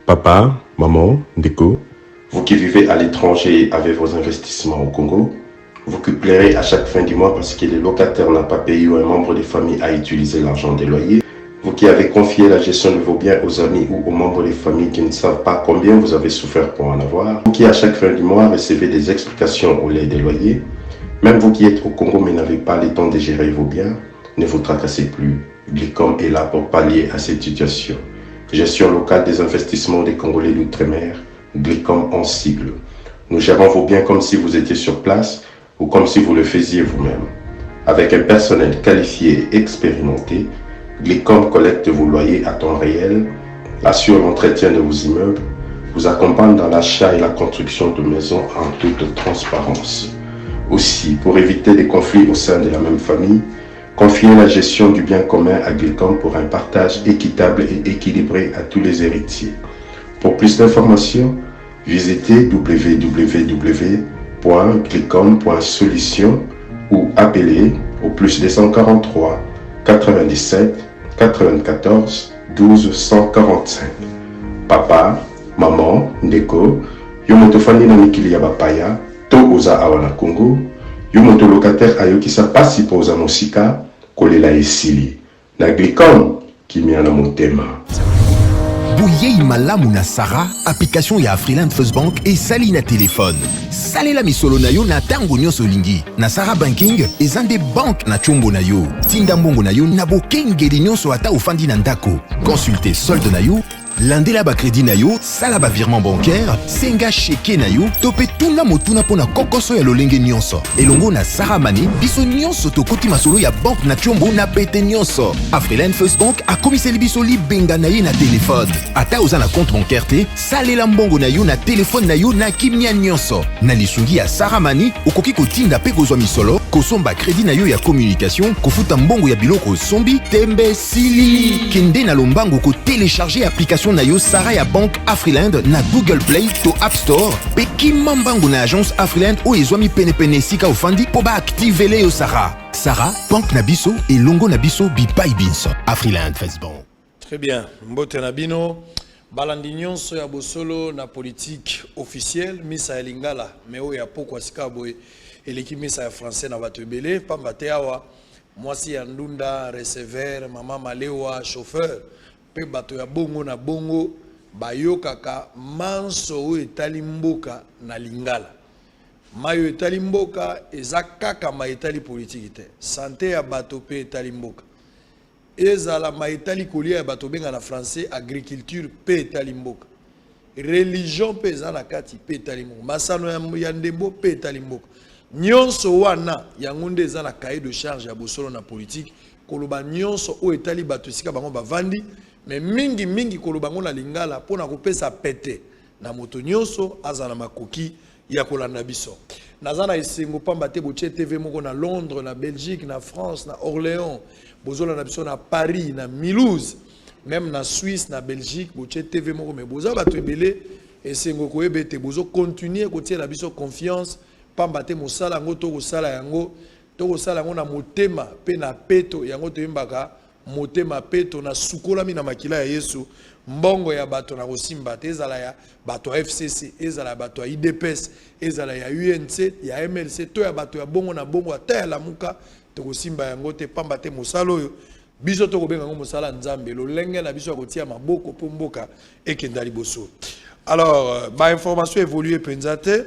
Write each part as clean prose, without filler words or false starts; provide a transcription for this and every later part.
Papa, maman, Ndeko, vous qui vivez à l'étranger avec vos investissements au Congo, vous qui pleurez à chaque fin du mois parce que le locataire n'a pas payé ou un membre de famille a utilisé l'argent des loyers, vous qui avez confié la gestion de vos biens aux amis ou aux membres des familles qui ne savent pas combien vous avez souffert pour en avoir, vous qui à chaque fin du mois recevez des explications au lait des loyers, même vous qui êtes au Congo mais n'avez pas le temps de gérer vos biens, ne vous tracassez plus. Glicom est là pour pallier à cette situation. Gestion locale des investissements des Congolais d'outre-mer, Glicom en sigle. Nous gérons vos biens comme si vous étiez sur place ou comme si vous le faisiez vous-même. Avec un personnel qualifié et expérimenté, Glicom collecte vos loyers à temps réel, assure l'entretien de vos immeubles, vous accompagne dans l'achat et la construction de maisons en toute transparence. Aussi, pour éviter des conflits au sein de la même famille, confiez la gestion du bien commun à Glicom pour un partage équitable et équilibré à tous les héritiers. Pour plus d'informations, visitez www.glicom.solution ou appelez au plus 243 97 94 12 145. Papa, maman, Ndeko, yo motofani na mikili ya bapaya, to oza awana Congo, yo moto locataire ayokisa pasi po oza mosika, kolela esili. Na Glicom, kimia na motema. Bouyei malamu na Sarah, application ya Afriland First Bank et sali na téléphone. Salela misolo na yo na tango nyonso lingi. Na Sarah Banking, ezande bank na chombo na yo. Tinda mbongo na yo na bokengeli nyonso ata ofandi na ndako. Consultez solde na yo, landela ba crédit na yo, sala ba virement bancaire, senga cheke na yo, tope tuna motuna pona kokoso ya lolenge nyonso. Elongo na Sarah Money, biso nyonso tokoti masolo ya bank na chombo na pete nyonso. Afriland First Bank a komiseli biso libenga na ye na téléphone. Ata oza na compte bancaire te, salela mbongo na yo na téléphone na yo na kimia nyonso. Na lisungi ya Sarah Money, okoki kotinda pe kozwa misolo, kosomba crédit na yo ya communication, kofuta mbongo ya biloko sombi, tembe sili. Kende na lombango ko télécharger application na yo Sarah ya Bank Afriland na Google Play to App Store. Pe kimambango na agence Afriland o ezwami pene sika ofandi po ba activele yo Sarah. Sarah, Bank na biso et longo na biso bipai binso. Afriland Facebook. Très bien. Mbote na bino. Balandi nyonso ya bosolo na politique officielle misa ya lingala mais o ya poko sika boy eleki misa ya français na bato ebele pamba te awa mwasi ya ndunda receveur mama malewa chauffeur pe bato ya bongo na bongo bayokaka manso o etali mboka na lingala mayo etali mboka eza kaka ma etali politique te santé ya bato pe etali mboka ezala maitali kolia ya bato benga na français agriculture pe etali mboka religion pe eza na kati pe etali mboka masano ya ndembo pe etali mboka nyonso wana yango nde eza na cahier de charge ya bosolo na politique koloba nyonso o etali bato sika bango bavandi mais mingi koloba ngo na lingala pona kopesa pete na moto nyonso aza na makoki ya kolanda biso nazana esengo pamba te boche TV moko na Londres na Belgique na France na Orléans bozola na biso na Paris na Mulhouse même na Suisse na Belgique boche TV moko mais boza bato ebele esengo koyebe te bozo continuer kotia na biso confiance pamba te mosala ngo to kosala yango na motema pe na peto yango toyembaka motema peto na sukolami na makila ya Yesu mbongo ya bato na kosimba te ezala ya bato ya FCC ezala ya bato ya IDPS ezala ya UNC ya MLC to ya bato ya bongo na bongo ata ya lamuka to kosimba yango te pamba te mosala oyo biso to kobenga ngo mosala nzambe lolenge na biso ya kotia maboko po mboka ekenda liboso. Alors ba information évolué penzate.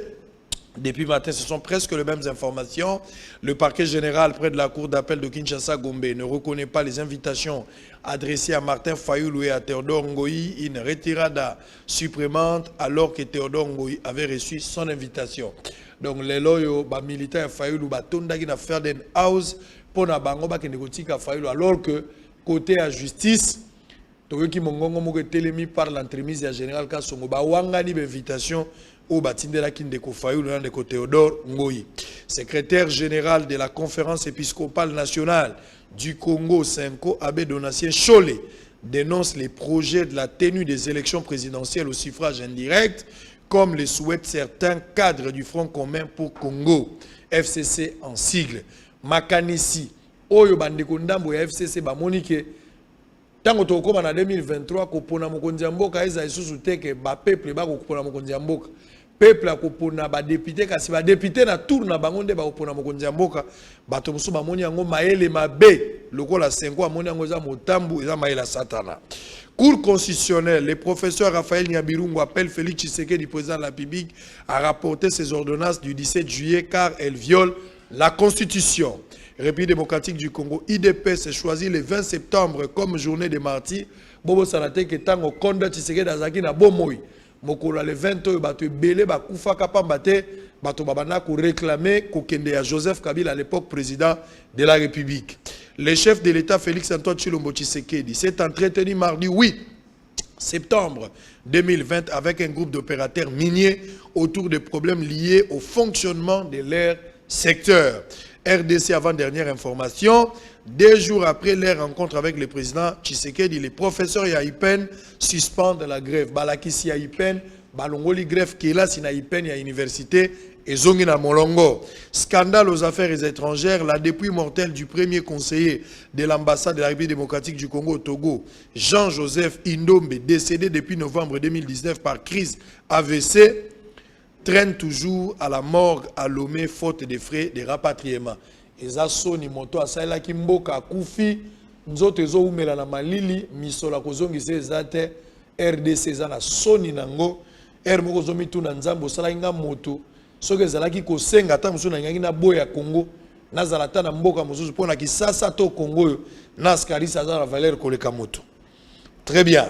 Depuis matin, ce sont presque les mêmes informations. Le parquet général près de la cour d'appel de Kinshasa-Gombe ne reconnaît pas les invitations adressées à Martin Fayoulou et à Théodore Ngoï. Une retirada supplémente alors que Théodore Ngoï avait reçu son invitation. Donc les loyaux militaires Fayoulou batondaki na Ferden House pour na bango ba kenekotika Fayoulou alors que côté à justice toyoki mongongo moko telemi par l'entremise ya général Kasongo ba wangani invitation au Batindela Kindeko Fayoulou na ndeko Théodore Ngoï. Secrétaire général de la conférence épiscopale nationale du Congo, Senko Abbé Donatien Cholé, dénonce les projets de la tenue des élections présidentielles au suffrage indirect, comme le souhaitent certains cadres du Front commun pour Congo, FCC en sigle. Makanisi, Oyo Bandeko Ndambo ya FCC ba monike Tango tokoma na 2023 kopona mokonzi ya mboka eza isusu teke ba peuple ba kopona mokonzi ya mboka. Peuple akopona ba député kasi ba député na tour na bango nde ba kopona mokonzi ya mboka. Bato musu ba moni yango maele mabe lokola 5 ans moni yango za motambu eza maela satana. Cour constitutionnelle, le professeur Raphaël Nyabirungu appelle Félix Tshisekedi, du président de la République, à rapporter ses ordonnances du 17 juillet car elles violent la Constitution. République démocratique du Congo, IDP s'est choisi le 20 septembre comme journée des martyrs. Bobo Sanate qui tango konda Tshisekedi azaki na bomoi. Mokola le 20 oyo bato ebele ba kufa kapamba te bato babana ko réclamer ko kende ya Joseph Kabila à l'époque président de la République. Le chef de l'État Félix Antoine Tshilombo Tshisekedi s'est entretenu mardi 8 septembre 2020 avec un groupe d'opérateurs miniers autour des problèmes liés au fonctionnement de leur secteur. RDC avant-dernière information, 2 jours après leur rencontre avec le président Tshisekedi, les professeurs Yaïpen suspendent la grève. Balakisi Yaïpen, Balongoli grève qui est là, si Yaïpen, à l'université, et Zongina Molongo. Scandale aux affaires étrangères, la dépouille mortelle du premier conseiller de l'ambassade de la République démocratique du Congo au Togo, Jean-Joseph Indombe, décédé depuis novembre 2019 par crise AVC, traîne toujours à la morgue à Lomé faute de frais de rapatriement. Eza soni moto asala kimboka kufi nzoto ezo umela na malili misola kozongisa ezate RDC eza na soni nango moko zo mituna nzambo sala inga moto soki ezalaki kosenga ata musu na ngangi na boya Congo nazala ta na mboka mususu pona kisasa to Congo na askarisa za la valeur koleka moto. Très bien.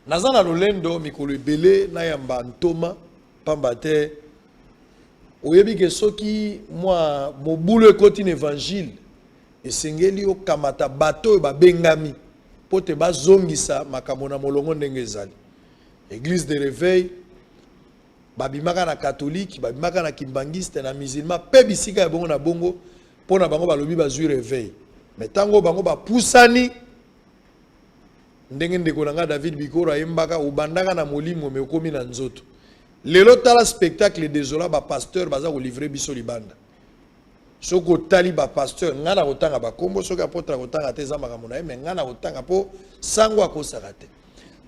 Nazana lolendo mikolo ebele na yamba ntoma pambate oyebi ke soki moi mobulo ekoti na évangile esengeli o kamata bato ba bengami pote bazongisa makambo na molongo ndenge ezali. Église de réveil babimaka na catholique babimaka na kimbangiste na musulman pe bisika ya bongo na bongo pona bango balobi bazui réveil mais tango bango bapusani ndenge ndeko nanga David Bikoro ayembaka ubandaka na molimo me okomi na nzoto. Lelo tala spectacle désolant ba pasteur baza ko livrer biso libanda. Soko tali ba pasteur ngana kotanga ba kombo soki apotra kotanga te za makambo na ye me ngana kotanga po sango akosaka te.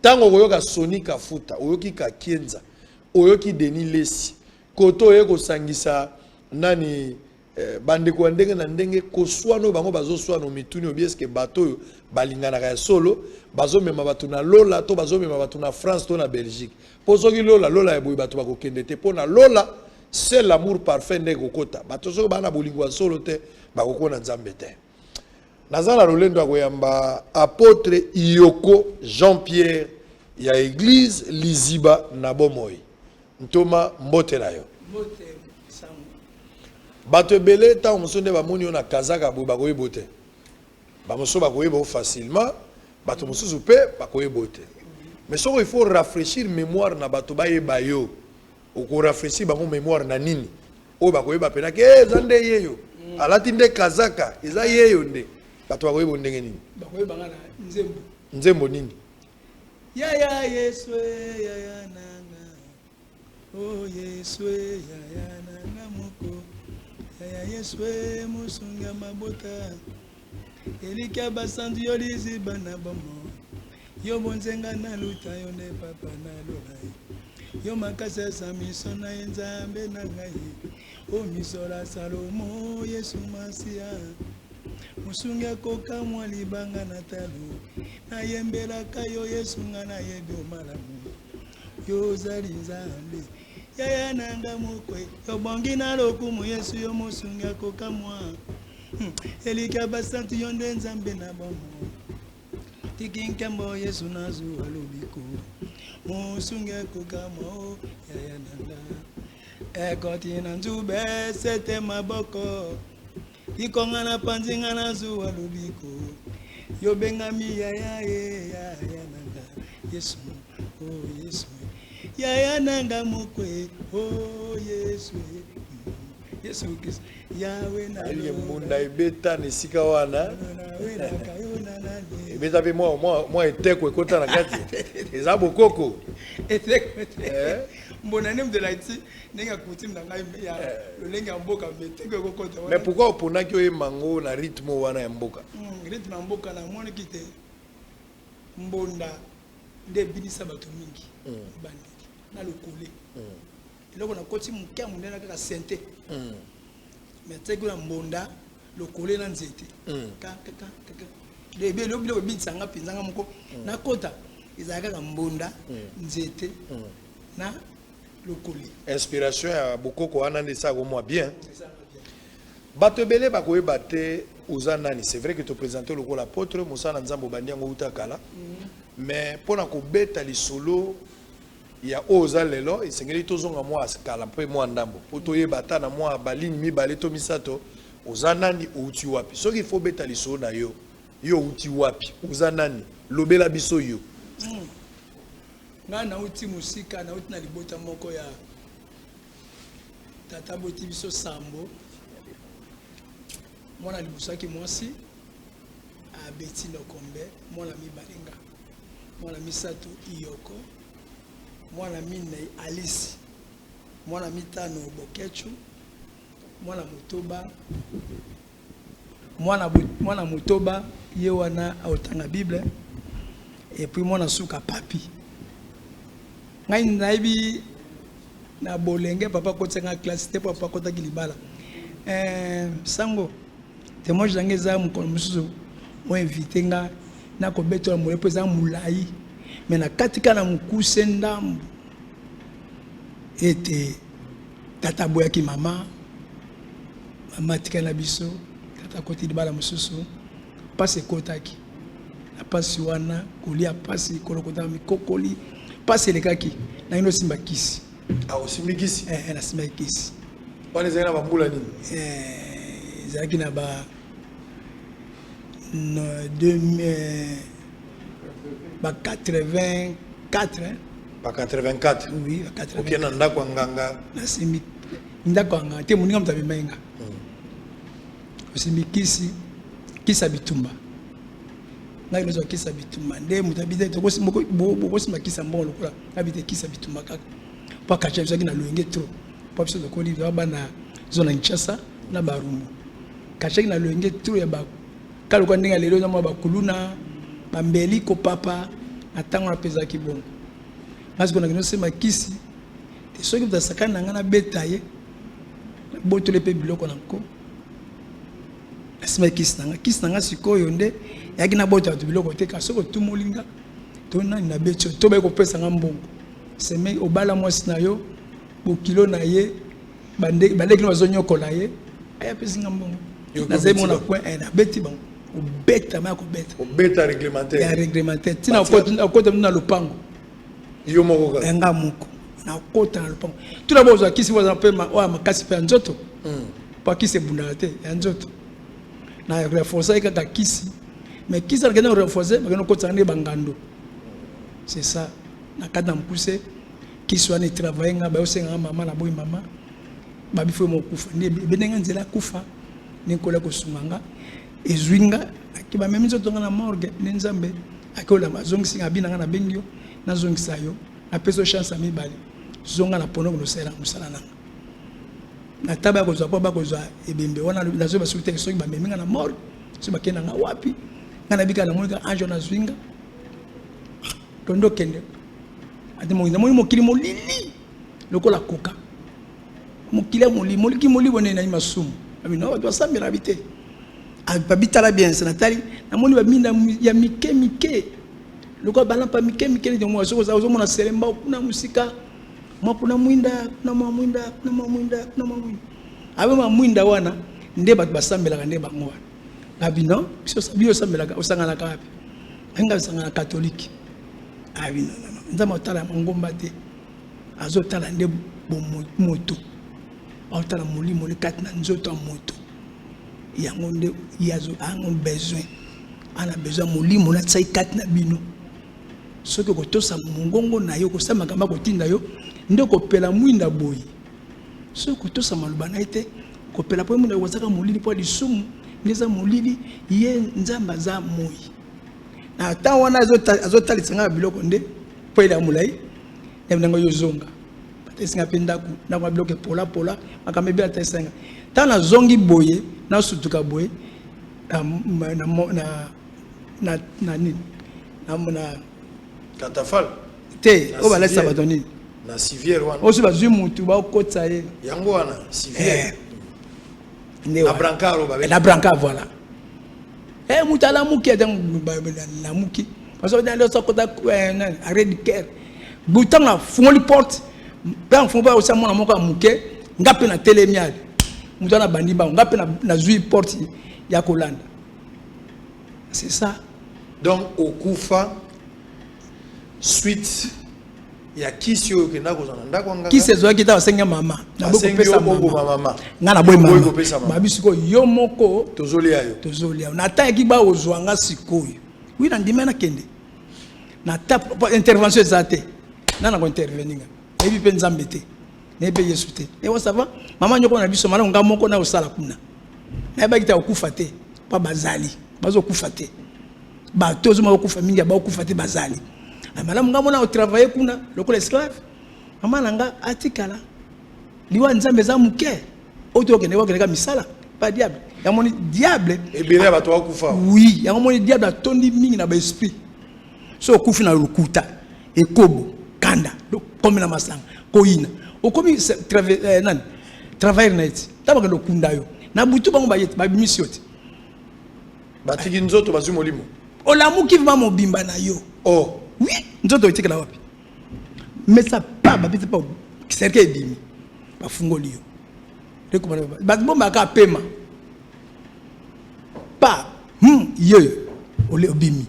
Tango koyoka Sonika Futa, oyoki Kakienza, oyoki Denis Lesi, koto oye kosangisa nani bande ko ndenge na ndenge koswano bango bazoswano mituni obieske bato balingana ka solo bazo mema bato na Lola to bazo mema bato na France to na Belgique. Pozoki Lola ya boyi bato bakokende te pona Lola c'est l'amour parfait ndeko kota. Bato so bana bolingwa solo te bakokona nzambe te. Nazala lolendo akoyamba apôtre Iyoko Jean-Pierre ya église Liziba na bomoi. Ntoma mbote na yo. Mbote sango. Bato ebele ta musonde ba moni na kazaka bo bakoyebo te. Ba moso bakoyebo facilement, bato mosusu pe bakoyebo te. Mais il faut rafraîchir mémoire na bato bayeba yo. Oko rafraîchir bango mémoire na nini? O bakoyeba pena ke zande yeyo. Alati nde kazaka, eza yeyo nde. Bato bakoyebo ndenge nini? Bakoyeba ngana nzembo. Nzembo nini? Ya Yesu ya nanga. Oh Yesu ya nanga moko. Ya Yesu musunga mabota. Elika basandu yo Liziba na bomo. Yo bonzenga na luta yo ne papa na lola. Yo makasa sa miso na nzambe na ngai. O misola Salomo Yesu Masia. Musunga koka mwa libanga na talo. Na yembela kayo Yesu ngana yedo malamu. Yo zali nzambe. Ya nanga mokwe. Yo bongi na lokumu Yesu yo musunga koka mwa. Elika basanti yo nde nzambe na bomo. Tikinkembo Yesu nazu alobiko. Musunga koka mwa ya nanga. Ekoti na nzube sete maboko. Ikonga na panzinga na zuwa lubiko. Yo bengami ya nanga. Yesu, oh Yesu. Ya nanga mukwe, oh Yesu. Yesu Kristo. Yawe na Ali munda ebeta nisika wana. Ebeta pe moi eteko ekota na kati. Eza bokoko. Eteko. Mbona nem de laiti nenga coutume na ngai ya lolenga mboka meteko ekokota wana. Mais pourquoi oponaki oye mango na rythme wana ya mboka? Rythme ya mboka na moni kite mbonda nde bidisa bato mingi bandiki na lokole eloko na koti mukia munene kaka sente mais teki na mbonda lokole na nzete kaka lebe lobilo bitsanga pinzanga moko na kota izaka ka mbonda nzete na lokole inspiration ya bokoko wana ndesa ko moi bien bato belé bakoye baté uzanani c'est vrai que tu présenter le rôle apôtre Moussa Nzambo bandiango utakala mais pona ko beta lisolo ya oza lelo esengeli tozonga mwa askala mpe mwa ndambo poto yebata na mwa balini mibale to misato uzanani uti wapi soki il faut beta lisolo na yo uti wapi uzanani lobela biso yo nga na uti musika na uti na libota moko ya tata boti biso sambo mwana libusaki mwasi abeti lokombe mwana mibalenga mwana misato iyoko mwana mine alisi mwana mitano bokechu mwana mutoba mwana mutoba ye wana aotanga bible et puis mwana suka papi ngai naibi na bolenge papa kotenga classe te papa kotaki libala sango témoin jange za mukolo mususu mo invité nga na ko beto mo reposa mulai mais na katika na mukuse ndambu ete tata boyaki mama tika na biso tata koti libala mususu passe kotaki na passe wana kolia passe kolokota mikokoli passe lekaki na ino simba kisi osimbi kisi na simba kisi wana zena bambula nini zaki na ba ba 84 ba 84 oui ba 84 ok na ndako nganga na simbi ndako nganga te muninga mtabe menga osimbi kisi bitumba na ile zo kisa bitumba nde mutabide to kosimba kisa mbongo lokola abite kisa bitumba kaka pa kacha zaki na loenge trop pa biso lokoli bana zona Kinshasa na Barumbu kacha na loenge trop ya ba kalo kwa ndinga lelo na bakuluna bambeli ko papa atango na peza kibongo ngazi kona kino sema kisi te soki utasakana ngana betaye botole pe biloko na ko asima kisi nanga sikoyo nde yaki na bota tu biloko te ka soko tumulinga to nani na becho to ba ko pesa ngambongo seme obala mwasi na yo bo kilo na ye bande kilo bazonyokola ye aya pesa ngambongo na zemo na point na beti bon obeta ma ko beta obeta réglementaire ya réglementaire tina okota na lupango yo moko ka nga moko na okota na lupango tuna bozo kisi bozo pema wa makasi pe nzoto pa kisi bunda te ya nzoto na renforcer kaka kisi mais kisi na kena renforcer bakeno kota na bangando c'est ça na kada mkuse kisi wana travailler nga ba osenga mama na boy mama ba bifo mo kufa ni benenga nzela kufa ni kola ko sunganga ezwinga akiba memi nzoto nga na morgue ni nzambe akola mazongisi ngabina nga na bengio na zongisa yo na peso chance ami bali zonga na pono ko sera musala nanga na taba ko zwa ba ko zwa ebembe wana na zo ba sute so ba memi nga na morgue so ba kena nga wapi nga na bika na monika anjo na zwinga tondo kende ate mo ndamo mo kilimo lili lokola koka mo kilimo moliki bone na masumu ami no ba sambela habité abita la bien sanatali na moni ba minda ya mike lokola balampa mike de mo so zo mona selemba kuna musika mo kuna mwinda na mo mwinda abe ma mwinda wana nde ba basambela nde ba ngwa abino so sabio sambela osangana kapi anga sangana catholique abino nzama otala ngomba te azotala nde moto otala molimo le kat na nzoto moto yango nde yazo ango besoin ana besoin molimo na tsai kat na bino soki ko tosa mungongo na yo ko sama kama ko tinda yo nde ko pela mwinda boyi soki ko tosa maluba na ite ko pela po mwinda wazaka molili po lisumu neza molili ye nzamba za moyi na ta wana azotalisanga biloko nde po ila mulai ndengo yo zonga patesinga pendaku na kwa biloko pola makamebe atasenga ta na zongi boye na sutuka boye na nini namona Catafal. Te, o ba laisse abandonner. Na civière wana. O so ba zui mutu ba okotsa ye. Yango wana civière. Na brancard ba. Na brancard voilà. Mutu ala muki dans la muki. Parce que dans le sokota arrêt de cœur. Bouton na fongoli porte. Ba fond ba aussi mona moko muke, ngape na telemial. Mutu na bandi ba, ngape na zui porte ya kolanda. C'est ça. Donc au Koufa suite il y a qui sur que na kozana ndako ngaka qui se zo ki ta senga mama na boko pesa mama ngana boy mama ba bisiko yo moko tozolia na ta ki ba ozwanga sikoyo oui na ndimena kende na ta intervention zate na ko intervenir et puis pe nzambe te ne pe yesu te et ça va mama nyoko na biso mala nga moko na osala kuna na ba kita okufa te pa bazali bazo kufa te ba tozo ma okufa mingi ba okufa te bazali amala munga mona travailler kuna lokola esclave mama nanga atikala liwa nzambe za muke oto kende wa kende misala pas diable ya moni diable et bien ba to akufa oui ya moni diable atondi mingi na ba esprit so okufi na lukuta ekobo kanda do komina masanga koina okomi travailler net tabaka do kunda yo na butu bango ba bimisioti batiki nzoto bazu molimo olamuki va mobimba na yo oh oui nzoto itikala wapi mais ça pas babite pas cercle ebimi bafungoli yo rekomana bomba ka pema pa yo ole obimi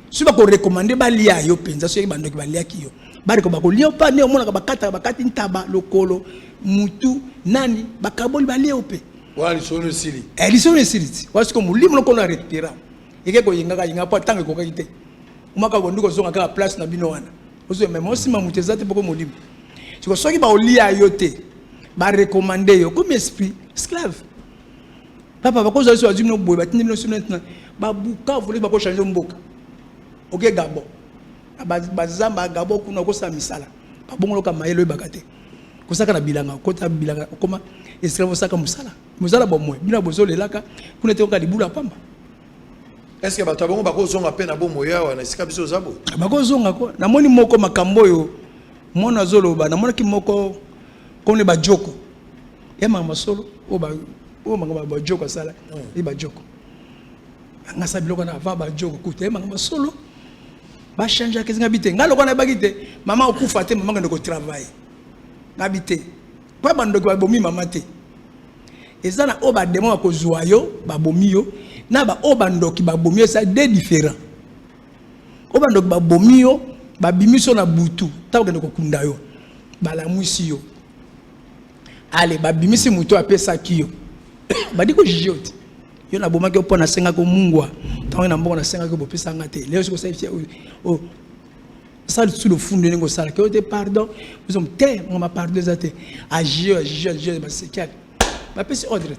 suba ko recommander balia yo penza so bando ki balia ki yo bari ko bakolia pa ne omona ka bakati ntaba lokolo mutu nani bakaboli balia ope wali sono sili lisono sili wasi ko mulimo lokolo na retira eke ko yinga pa tanga ko kite umaka ko ndiko zonga ka place na bino wana ozo même aussi mamuteza te poko molimo siko soki ba olia yo te ba recommander yo comme esprit esclave papa ba ko zo so azimino boy ba tindino so maintenant ba buka voler ba ko changer mboka oke gabo ba zamba gabo kuna ko sa misala ba bongolo ka mayelo bakate ko saka na bilanga ko ta bilanga koma esclave saka musala bo moy bina bozo lelaka kuna te ko ka libula pamba. Est-ce que batabongo bako zonga pe na bomo yawa na sika biso zabo bako zonga ko na moni moko makambo yo mona zoloba na mona ki moko kone ba joko ya mama solo o manga ba joko sala e ba joko nga sa biloko na va ba joko kuta manga solo ba changer kezinga bite ngalo kona bagite mama okufa te mama ngendo ko travail ngabite pa bando ko bomi mama te ezana o ba demo ko zwa yo ba bomi yo na ba obandoki ba bomio ça deux différents obandoki ba bomio ba bimiso na butu ta ko ko kunda yo bala mwisi yo ale ba bimisi mutu apesa kiyo ba diko jioti yo na bomaki opona senga ko mungwa ta na mbona senga ko bopesa ngate leo siko saifia o ça sous le fond de ngo sala que te pardon nous sommes te on m'a pardonné ça te agir ba sekia ba pesi ordre.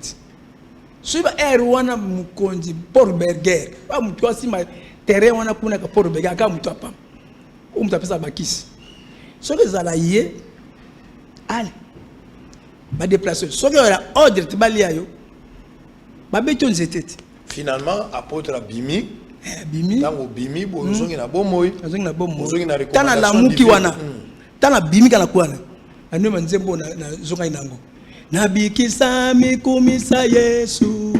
Suba wana mukonzi Portberger ba mtu asima terrain wana kuna ka Portberger aka mtu apa mtu apesa bakisi so que zala ye ale ba déplacer so que la ordre te balia yo ba beton zetete finalement apôtre bimi bimi tango bimi bo zongi na bomoy zongi na tana la muki wana tana bimi kana kwana anu manzembo na zonga inango nabikisa mikumisa Yesu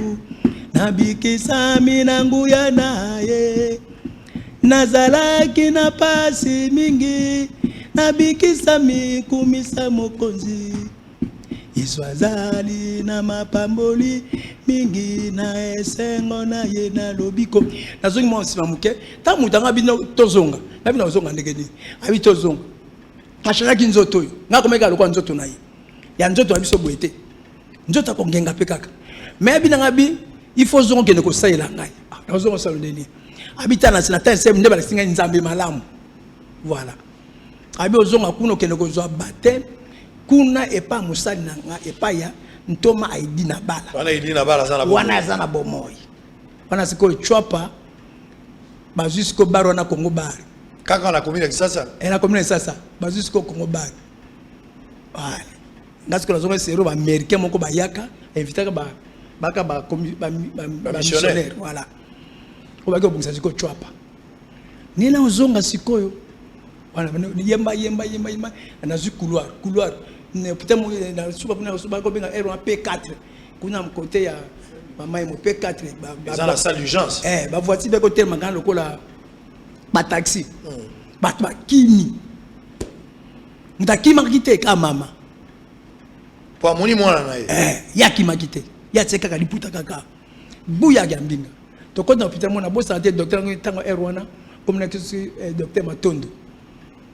nabikisa minangu ya naye nazalaki na pasi mingi nabikisa mikumisa mokonzi iswazali na mapamboli mingi na esengo na ye na lobiko nazongi mo sima muke ta mutanga bino tozonga na bino zonga ndekeni abi tozonga mashaka nzoto yo ngakomeka lokwa nzoto na ye ya nzoto abiso boete nzoto ko ngenga pe kaka mais binanga bi il faut zonga ne ko sayela ngai na zonga salo ndeni abitana sina ta sem ndeba singa nzambe malamu voilà abi ozonga kuno kene ko zwa baptême kuna epa musali na nga epa ya ntoma aidi na bala wana zana bomoy wana siko chwapa bazusko baro na Kongo bar kaka na komina kisasa na komina kisasa bazusko Kongo bar voilà ngasiko la zonga sero ba américain moko ba yaka invitaka ba missionnaire voilà ko ba ko bungisa siko chwapa nina ozonga sikoyo wana yemba anazu couloir peut-être na suba kuna suba ko benga R1 P4 kuna côté ya mama mo P4 dans la salle d'urgence ba voiture be côté mangana lokola ba taxi ba kimi mutakima kite ka mama po amoni mwana na ye ya kimakite ya tseka ka liputa kaka buya gambinga to ko na hôpital mona bo santé docteur ntango R1 comme na kisi docteur Matondo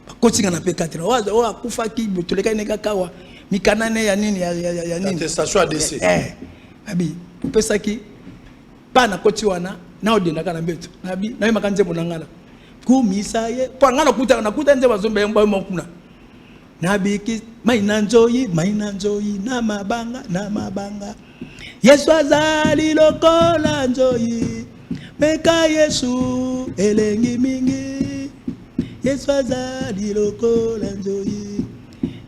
bakotinga na P4 wa akufa ki botoleka ne kakawa mikanane ya nini ya nini attestation à décès abi pesa ki pa na koti wana na odenda kana beto nabi na makanze monangala kumisa ye po ngana kuta nze bazombe yamba mokuna nabi ki maina nzoyi na mabanga Yesu azali lokola nzoyi meka Yesu elengi mingi Yesu azali lokola nzoyi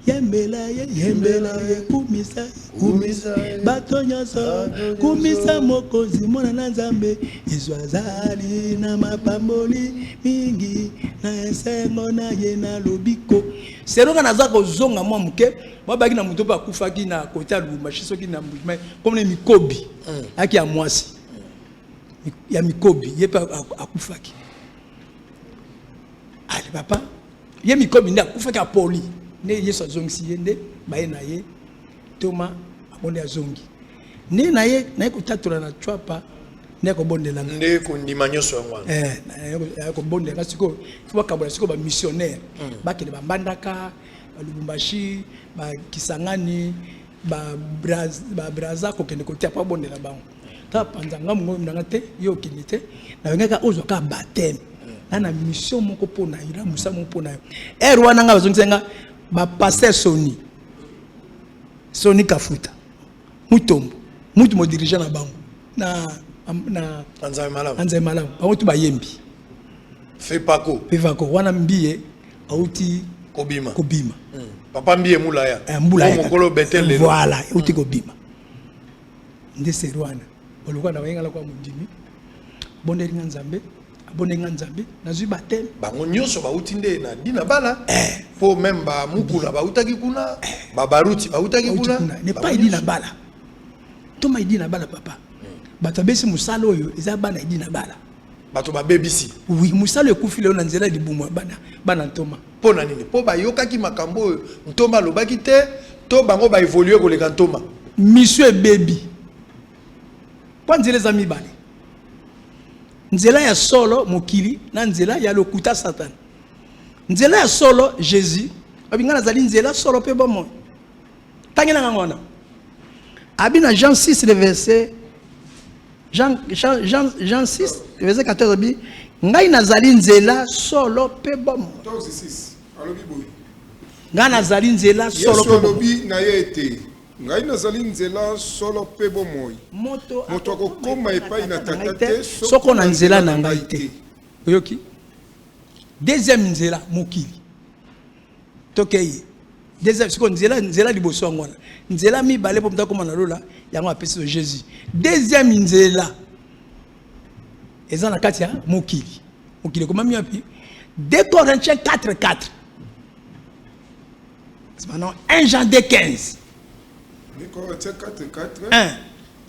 yembela ye kumisa bato nyonso kumisa mokozi mwana na Nzambe Yesu azali na mapamboli mingi na esengo na ye na lobiko seronga naza kozonga mwa muke babaki na muto pa kufaki na kota Lubumbashi soki na mbuma comme les mikobi aki ya mwasi ya mikobi ye pa akufaki ali papa ye mikobi nda akufaki a poli ne Yesu azongisi ye nde baye na ye Toma abonde azongi ne na ye kutatola na chwapa ne ko bondela nde ko ndima nyoso ngwana na ko bondela siko fuba kabola siko ba missionnaire bakele ba mbandaka Lubumbashi ba Kisangani ba Braza ko kende ko tia pa bondela bango ta panzanga ngo ndanga te yo kinite na ngaka ozoka baptême na mission moko pona ira musa moko pona wana nga bazongisenga ba pasteur Soni Kafuta mutombo mutu mo dirigeant na bango na Anzai Malamu bamutu bayembi Fepako wana mbiye auti kobima papa mbiye mulaya mokolo betele voilà auti kobima nde serwana oluka na wenga la kwa mudimi bonde ringa Nzambe abonenga Nzambe nazwi baptême bango nyonso bauti nde na dina bala po même ba mukula bautaki kuna babaruti bautaki kuna ne pas idina bala Toma idina bala papa bato besi musalo oyo eza bana idina bala bato babebisi oui musalo ekufile na nzela libumwa bana Toma pona nini po bayokaki makambo oyo Ntoma lobaki te to bango ba évoluer koleka Ntoma monsieur baby po nzela za mibale nzela ya solo mokili na nzela ya lokuta Satan nzela ya solo Jésus abingana zali nzela solo pe bomo tangena ngona abina Jean 6 le verset Jean 6 le verset 14 bi ngai nazali nzela solo pe bomo 6 alobi boy ngai nazali nzela solo pe bomo na yete ngai nazali nzela solo pe bomoi moto akokoma epai na tata te soko na nzela na ngai te oyoki deuxième nzela mokili tokeye deuxième siko nzela liboso ngwana nzela mibale po mta koma na lola yango apesi so Jésus deuxième nzela eza na kati ya mokili koma miapi 2 Corinthiens 4:4 c'est maintenant 1 Jean 2:15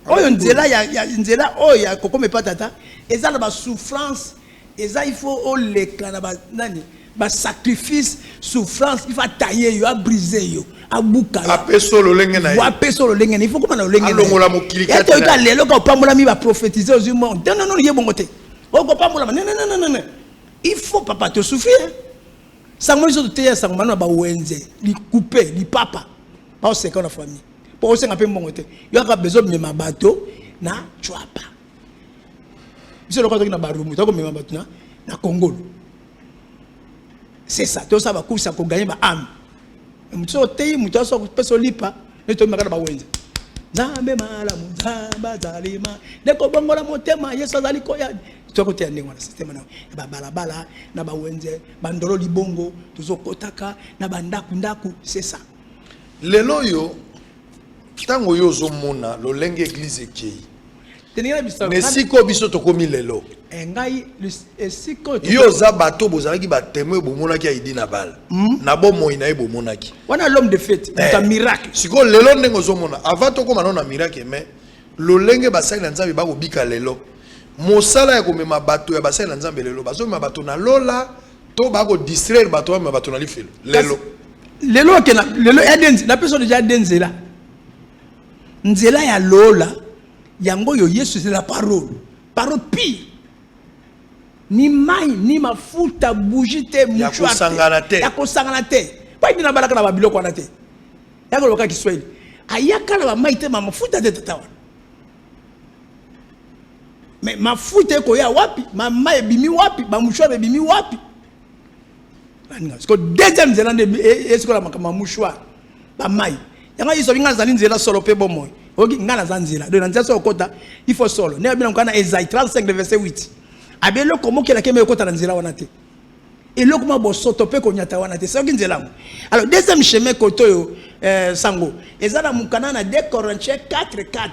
oyo nzela ya nzela oyo ya kokome patata eza na ba souffrance eza il faut oleka na ba nani ba sacrifice souffrance il faut tailler yo a briser yo a buka apeso lo lenge na wa peso lo lenge il faut comment na lo lenge alongola mokili kata to ka lelo ka pambola mi ba prophétiser aux humains non ye bongote o ko pambola non il faut papa te souffrir sango zo te ya sango na ba wenze li couper li papa ba o seka na famille pour aussi un peu monter il y a besoin de me bateau na chwapa c'est le cas de na barumu to ko me bateau na Congo c'est ça tout ça va couper ça ko gagner ba âme muto tei muto so peso lipa ne to makana ba wenze Nzambe malamu Nzamba zalima neko bongola motema Yesu azali koya to ko te ndengwa na system na ba balabala na ba wenze bandolo libongo tuzokotaka na bandaku c'est ça lelo yo tango yo zomona lolenge église ekei tenira biso mais siko biso tokomi lelo engai esiko yo za bato bozalaki ba témoin bomonaki aidi na bal na bo moina e bomonaki wana l'homme de fête un miracle siko lelo ndengo zomona avant to koma na miracle mais lolenge basali na nzambe ba ko bika lelo mosala ya komema bato ya basali na nzambe lelo bazomema bato na lola to ba ko distraire bato ba bato na lifelo lelo ke na lelo edenzi na personne déjà denzela nzela ya lola yango yo Yesu c'est la parole pire ni mai ni mafuta bougie ya kosangana te pa ina balaka na babiloko wana te yako loka Kiswahili ayaka na mai te mafuta te tatawa mais mafuta ko ya wapi mai bimi wapi ba mouchoir bimi wapi parce que deuxième nzela est-ce que la mouchoir ba mai yanga iso binga zali nzela solo pe bomoy oki ngana za nzela de nzela so kota il faut solo ne bina nkana Esaïe 35 verset 8 abelo komo kela keme kota nzela wana te elo kuma bo soto pe ko nyata wana te soki nzela mo alors deuxième chemin koto yo sango ezala mukana na 2 Corinthiens 4:4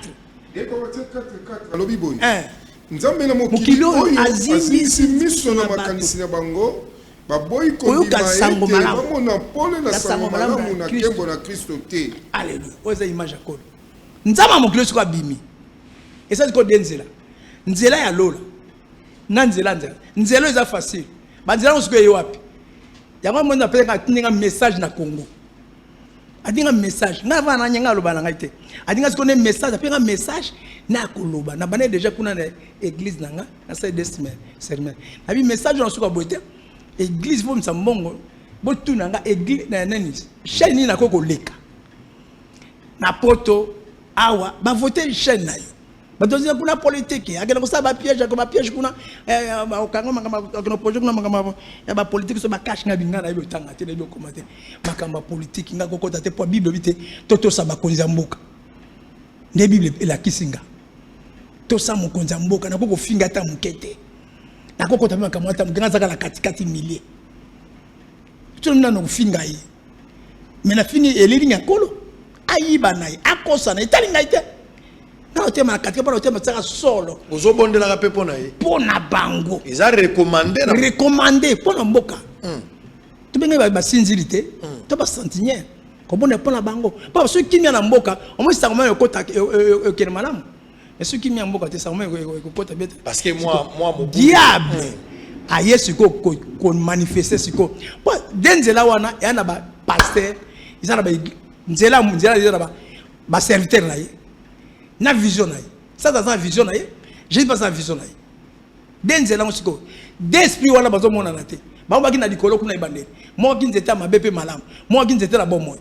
2 Corinthiens 4:4 alobi boni nzambe na mokili oyo azimisi miso na makanisi na bango baboyi kondima ete bamona pole na sango malamu na nkembo na Kristo te. Alléluia. Oza image akolo nzama mokili siko abimi esa siko denzela nzela ya lola na nzela eza facile banzela siko ye wapi yango mona peleka tinga message na Congo adinga message na vana nyanga loba na ngai te adinga siko ne message apenga message na koloba na bana déjà kuna na église nanga na sa des semaines sermon na bi message na siko boite église vo msambongo botu nanga église na nani chaîne ni na koko leka na poto awa ba voter chaîne na yo ba dozi kuna politique akena ko sa ba piège kuna okanga makama okeno projet kuna makama ya ba politique so ba cash nga binga na yo tanga te na yo commenter makamba politique nga koko tate po bible bité toto sa ba konza mboka nde bible ela kisinga to sa mo konza mboka na koko finga ta mukete na koko tamaka kamata muganga zaka la katikati millier tout na no finga yi mais na fini eliri nyakolo ayiba nayi akosa na itali ngaite na otema katika pa otema tsaka solo ozobondela ka pepo na yi pona bango eza recommander pona mboka to benga ba sinzilité to ba sentinelle ko bona pona bango pa so kimia na mboka o mo sanga mo kota ke malamu et ce qui m'y emboka te sanga mo kota bête parce que moi mon diable a yesu ko manifester siko po denzela wana ya na ba pasteur izana ba nzela ba serviteur na ye na vision na ye ça dans vision na ye j'ai pas ça vision na ye denzela siko d'esprit wana bazo mona na te ba ba kina dikolo kuna ibandeli mo kinzeta mabepe malamu mo kinzeta la bomoy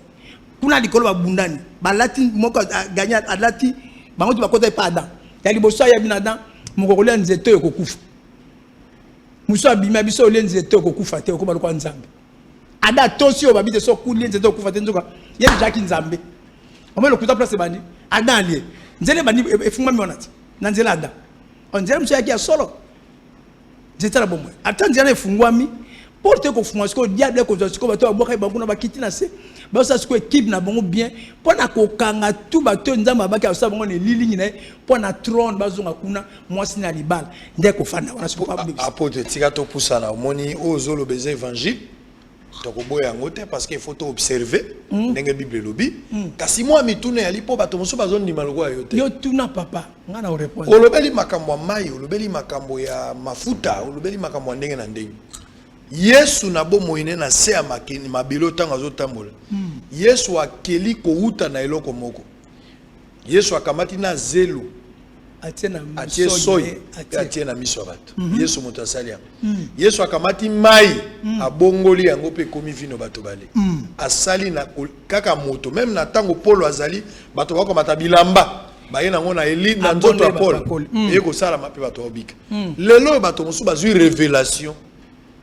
kuna dikolo ba bundani ba lati moko gagna alati bango tu bakota pa dan ya liboso ya binadan mokokole nzeto yokokufa muso abima biso ole nzeto yokokufa te okoba kwa nzambe ada tosi o babite so kuli nzeto yokokufa te nzoka ye jaki nzambe omelo kuta place bandi ada ali nzele bandi efungwa mionati na nzela ada onzela muso yaki ya solo nzeto la bomwe ata nzela efungwami porte ko fungwa siko diable ko siko bato aboka bakuna bakiti na se ba sa siko équipe na bongo bien pona ko kanga tout bato nzamba baki ya bongo ne lilingi na pona trône bazonga kuna mwasi na libala nde ko fanda wana siko pa apote tika to pusana moni ozolo beze évangile to ko boya ngote parce que il faut observer ndenge bible lobi kasi moi mitune ali po bato moso bazoni maloko yo te yo tuna papa ngana o répondre olobeli makambo mai olobeli makambo ya mafuta olobeli makambo ndenge na ndenge Yesu na bomoine na se ya makini mabilo tanga zotambola Yesu akeli ko uta na eloko moko Yesu akamati na zelo atie soyi atie na miso bato Yesu moto asalia Yesu akamati mai abongoli yango pe komi vino bato bale asali na kaka moto même na tango Polo azali bato bako matabilamba baye nango na eli na nzoto ya Paul eko sala mape bato obika lelo bato mosu bazui révélation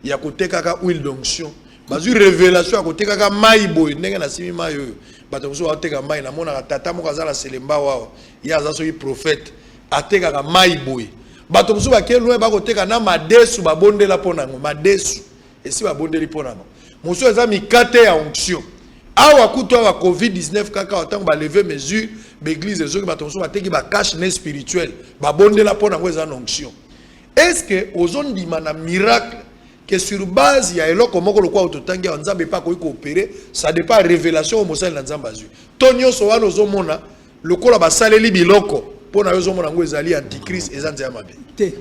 ya koteka ka huile d'onction bazui révélation ya koteka ka mai boy ndenge na simi mai oyo bato mosu bateka mai na mona tata moko azala selemba wao ya aza soki prophète ateka ka mai boy bato mosu bakelo ba koteka na madesu babondela pona ngo madesu esi babondeli pona ngo mosu eza mikate ya onction awa kutu awa covid-19 kaka otango ba lever mesure l'église ezoki bato mosu bateki ba cache ne spirituel babondela pona ngo eza onction est-ce que ozondima na miracle que sur base ya eloko moko lokwa ototangi nzambe pa ko opérer, ça dépend révélation mosali na nzambe azui tonyo so wana ozomona lokola basaleli biloko pona yozomona ngo ezali antichrist ezanze ya mabe te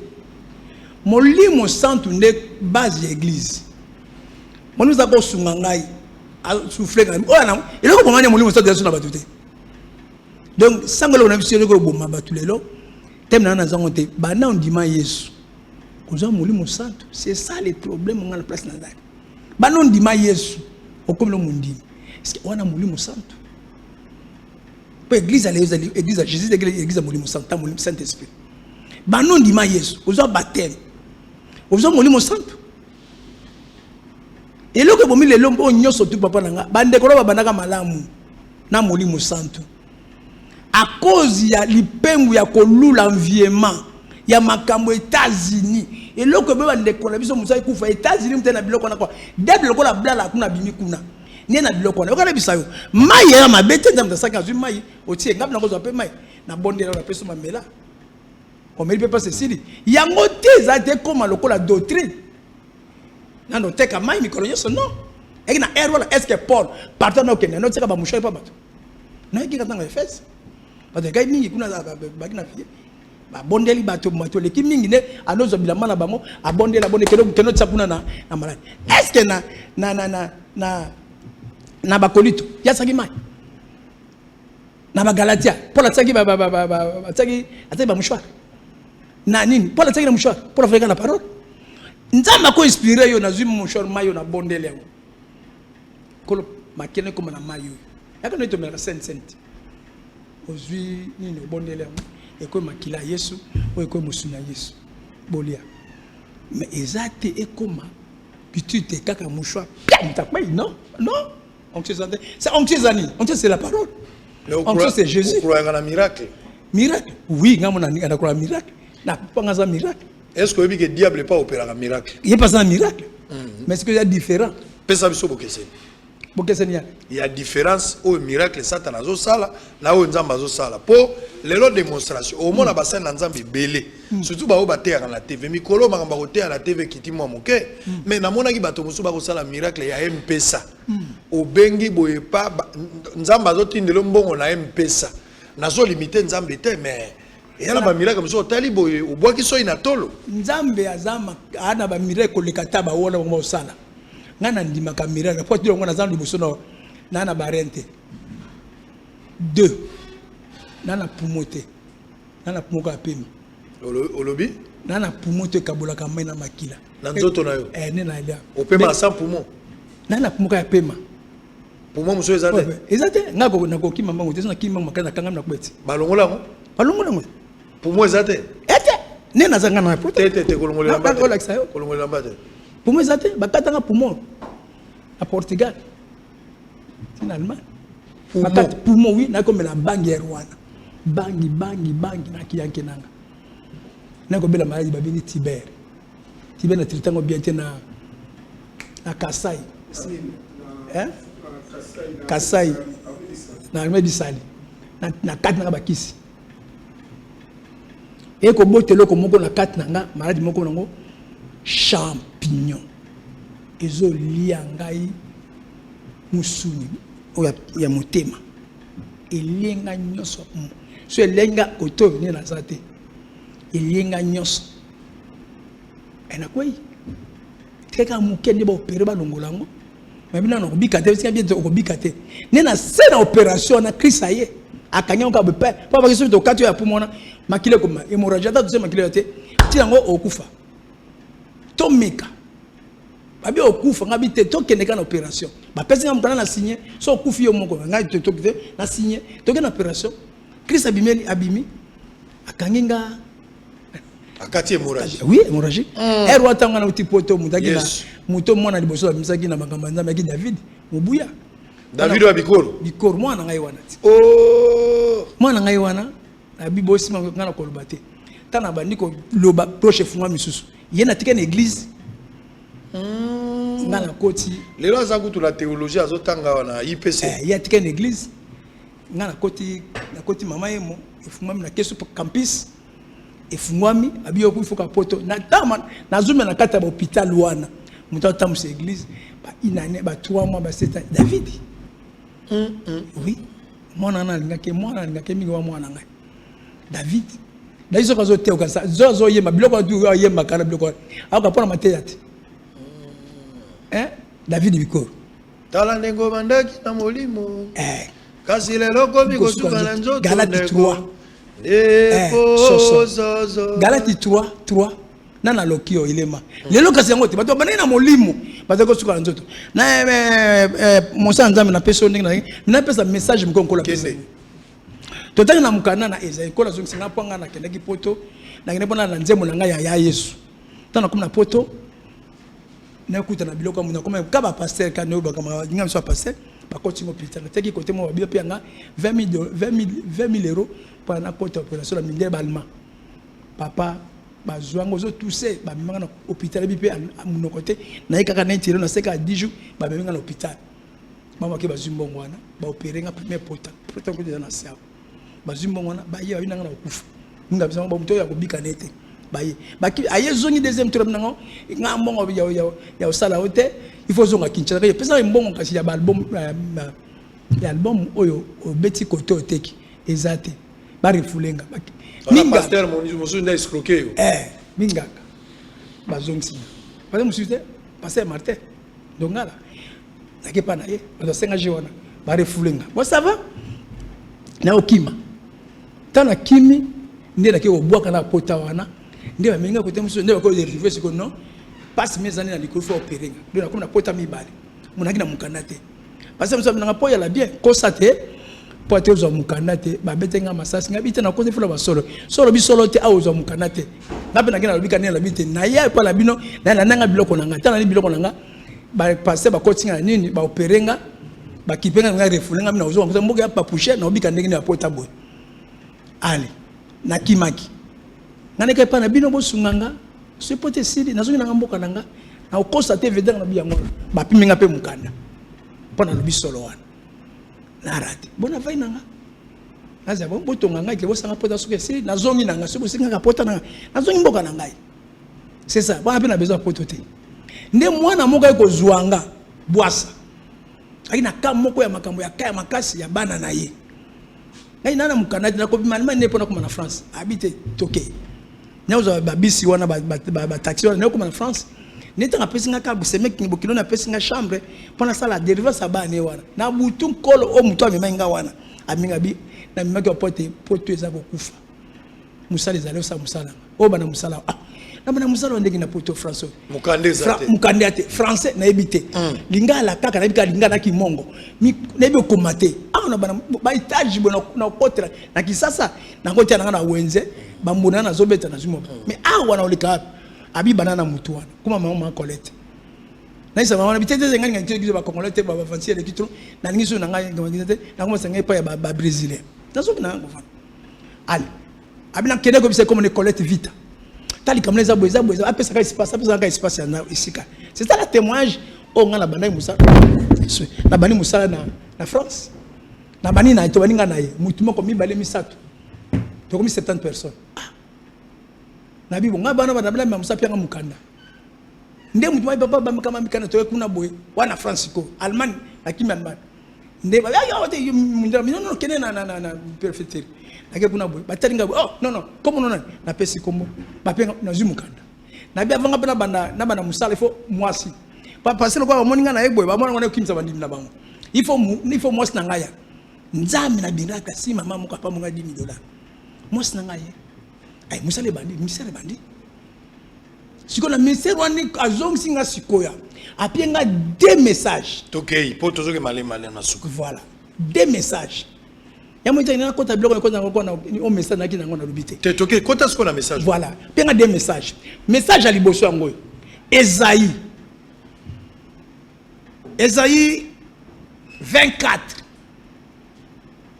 molimo santu nde base ya église moni za ko sunga ngai a souffler ngai ona eloko bomanya molimo santu ya batu te donc sangolo na biso ko bomba batu lelo tem na zango te bana ondima Yesu koza molimo santu c'est ça le problème on a la place na ndani bana ondima Yesu okomelo mundi est-ce que on a molimo santu l'église l'église Jésus l'église molimo santu molimo saint esprit bana ondima Yesu koza baptême koza molimo santu eloko bomi lelo mpo nyoso tu papa nanga bande ko banaka malamu na molimo santu à cause ya lipengu ya kolula environnement ya makambo États-Unis et loko be bande ko na biso musai kufa États-Unis mtena biloko na kwa debe loko la blala kuna bimi kuna nie na biloko na okala bisayo mai ya mabete ndam da saka zui mai otie ngap na ko zo pe mai na bondela na peso mamela comme il peut pas ceci yango te za te comme loko la doctrine na no teka mai mi kolonyo so non et na erreur est-ce que Paul partant na okende no teka ba musha pa bato na ki katanga Efes parce que mingi kuna ba kina fie ba bondeli bato mato le ki mingi ne alozo bilama na bango abondela bonde keno tsapuna na malade est-ce que na bakolito ya saki mai na ba Galatia Paul atsaki ba atsaki ba mouchoir na nini Paul atsaki na mouchoir pour faire la parole nzamba ko inspirer yo na zui mouchoir mayo na bondele yango kolo makene comme na mayo yaka no to mera sainte ozui nini bondele yango eko makila Yesu o eko musuna Yesu bolia mais ezate ekoma pitute kaka mouchoir mtakwa non c'est c'est la parole c'est Jésus on croit en miracle oui ngamona na croire miracle na panga miracle est-ce que le diable pas opérer un miracle il est pas un miracle mais est-ce que il y a différent pesa biso il y a différence au miracle Satan azo sala na o nzamba azo sala pour les lots démonstration au monde bassin na nzambe belé surtout ba o bater na TV mikolo makamba ko ter na TV kitimo moke mais na mona ki bato musu ba ko sala miracle ya mpesa o bengi boye pa nzamba azo tindelo mbongo na mpesa nazo limiter nzambe te mais yana ba miracle musu tali boye o boki so ina tolo nzambe azama ana ba miracle lekata ba wona mo sala ngana ndima kamera na pote ngona zandu bosono nana barente 2 nana pumote nana pumoka pema olobi nana pumote kabola kamai na makila na nzoto na yo nena lia opema sans poumon nana pumoka pema poumon muso ezate ngako nako kima mbango tesona kima makana kanga na kweti balongola ngo poumon ezate nena zanga na pote tete kolongola mbate poumon ezate bakatanga poumon à Portugal en Allemagne bakati poumon oui na comme la bangi ya Rwanda bangi na kiyanke nanga na ko bela maladie babini Tiber na tritango bien na Kasai Kasai na Almedi Bisali na kati na bakisi et ko botelo ko moko na kati nanga maladie moko nango champignon ezo lia ngai musuni ya motema elenga nyoso so elenga koto ni na zate elenga nyoso ena kwei teka mukende ba opérer ba longolango mais bina no bikate sika bien ko bikate ni na sena opération na krisaye akanya ka be pa ba kiso to katio ya pumona makile ko hémorragie ta to makile yote tiango okufa tomika babi okufa ngabi te tokende kana opération ba pesi ngam kana na signer so okufi yo moko ngai to tokite na signer tokena opération Christ abimi akanginga akati hémorragie oui hémorragie erwa tanga na utipoto mutaki na muto mwana liboso misaki na makamba nzambe ki David mubuya David wa bikoro mwana ngai wana oh mwana ngai wana na bibosi ngana kolobate tana bandiko loba proche funga misusu yena tikena église ngana koti lelo azakutu la théologie azotanga wana IPC ya tikena église ngana koti mama yemo ifuma na keso campus efungwami abiyo ku ifoka poto na tama na zuma na kata ba hôpital wana muto tamu se église ba inane ba 3 mois ba 7 David oui mwana na lingake mingi wa mwana ngai David na iso kazo te okasa zo yema biloko du yema kana biloko akapona mateyate David Bikoro tala ndengo bandaki na molimo kasi lelo komi kosuka na nzoto Galati 3 Galati 3 nana lokio ilema lelo kasi yango te bato banana molimo bato kosuka na nzoto na mosa nzambe na peso ndenge na pesa message mkonko la pesa totaki na mukana na Esaïe kola zongi singa panga na kendaki poto na ngene bona na nzemo na ngai ya Yesu tana comme na poto na kuta na biloko muna comme ka ba pasteur ka no ba kama ngam so pasteur ba continue hôpital teki côté mo ba bio nga 20 000 euros pour na côté opération la minde balma papa ba zwango zo toussé ba manga na hôpital bi pe amuno côté na ikaka na ntiro na seka 10 jours ba manga na hôpital mama ke ba zumbongo wana ba opérer nga premier pota ko na sia ba zumbongo wana ba ye ba binanga na kufa nga bisa ba muto ya kubika nete baye baki ayezongi deuxième tour nango nga mbongo ya osala ote il faut zonga kinchana ke pesa mbongo kasi ya album ya album oyo obeti kote oteki ezate ba refulenga baki minga pasteur mon nda escroquer minga ba zongi pas musite passer Martin dongala nake pa na ye ba senga jiona ba refulenga bon ça va na okima tana kimi ndela ke obwaka na pota wana ndio amenga kote muso ndio ko deriver siko non passe mes années na likolo fo opérer ndio na comme na pota mibale munaki na mukanda te parce que muso na po ya la bien constaté pote zo mukanda te ba betenga masasi ngabite na kote fula basolo solo bisolo te au zo mukanda te ngabe na kina lobika ne la bite na ya pa la bino na nanga biloko nanga tana ni biloko nanga ba passer ba kotinga nini ba opérer nga ba kipenga nga refulenga mina ozo ngo mboga ya papouche na obika ndenge na pota boy ali na kimaki ngane ke pa na bino bo sunganga se pote sidi nazongi na mboka nanga na okostate vedanga na biyango ba piminga pe mukanda pona lobi solo wana na rate bona vai nanga naza bo botonga ngai ke bo sanga pota suke sidi nazongi nanga se bo singa ka pota nanga nazongi mboka nanga c'est ça ba pe na besoin potote nde mwana moka ko zuanga bwasa akina kama moko ya makambo ya kaya makasi ya bana na ye ngai nana mukanda na ko bimana ne pona kuma na France habite toke nyazo babisi wana ba taxi wana ko na France neta ngapesinga ka buseme kingo kilo na pesinga chambre pona sala deriva sabane wana na butu kolo o mutu amenga wana aminga bi na mimaki pote eza ko kufa musali zalo sa musala o bana musala na bana musala ndenge na poto France mukande ate français na ebité lingala kaka na bika lingala ki mongo mi nebi komate na bana ba étage bona na kotela na kisasa na kotela na wenze bambona na zobeta na zumo mais wana olika abi banana mutu wana kuma mama Colette na isa mama bitete ngani ngani kizo ba Congolais ba avancer le kitro na ngiso na ngai ngomangite na kuma senga pa ya ba brésilien tazo na ngova ali abi na kede ko bise comme ne Colette vita tali comme les aboisa apesa ka espace na isika c'est ça le témoignage o ngala bana musa na bani musa na France na bani na to bani ngana ye mutu moko mibale misato to comme 70 personnes na bibo ngaba na bana musa pia mukanda nde mutu mai papa ba kama mikana to kuna boy wana France ko Allemagne akimba mbana nde ba ya wote no kene na perfecteur ake kuna boy bataringa oh non comme non na pesi kombo ba penga na zumukanda na bia vanga bana na bana musala fo mwasi pa passer kwa moninga na eboy ba mona ngone kimsa bandimi na bango il faut mwasi na ngaya nzami na binaka si mama muka pa monga $10,000 mwasi na ngaya ay musale bandi siko na message wani azong singa sikoya apienga 2 messages tokei po tozoke male na suku voilà 2 messages ya mo ina kota bloko ko na o message na kina ngona lobite te tokei kota siko na message voilà pienga 2 messages message ali boso ngoy Esaïe 24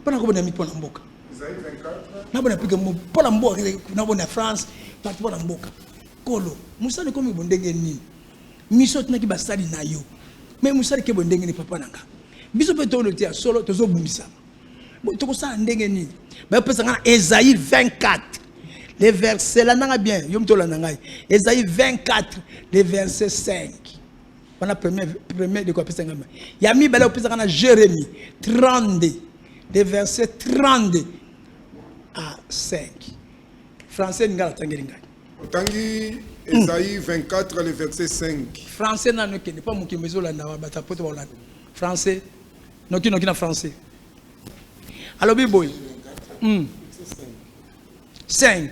pona ko bona mi pona mboka Esaïe 24 na bona pika mo pona mboka na bona France pas pona mboka kolo musali komi bondenge nini miso tunaki basali na yo mais musali ke bondenge ni papa nanga biso pe to lotia solo tozo bumisa to ko sa ndenge nini ba pesa ngana Esaïe 24 les versets, là, n'a bien, Esaïe 24, les versets 5. On a premier de quoi? Il y a mis Jérémie 32, les versets 32 à 5. Français, Tangi Esaïe 24, le verset 5. Français, n'a pas mon qui me Français, non qui n'a français. Alors, Biboy. 5.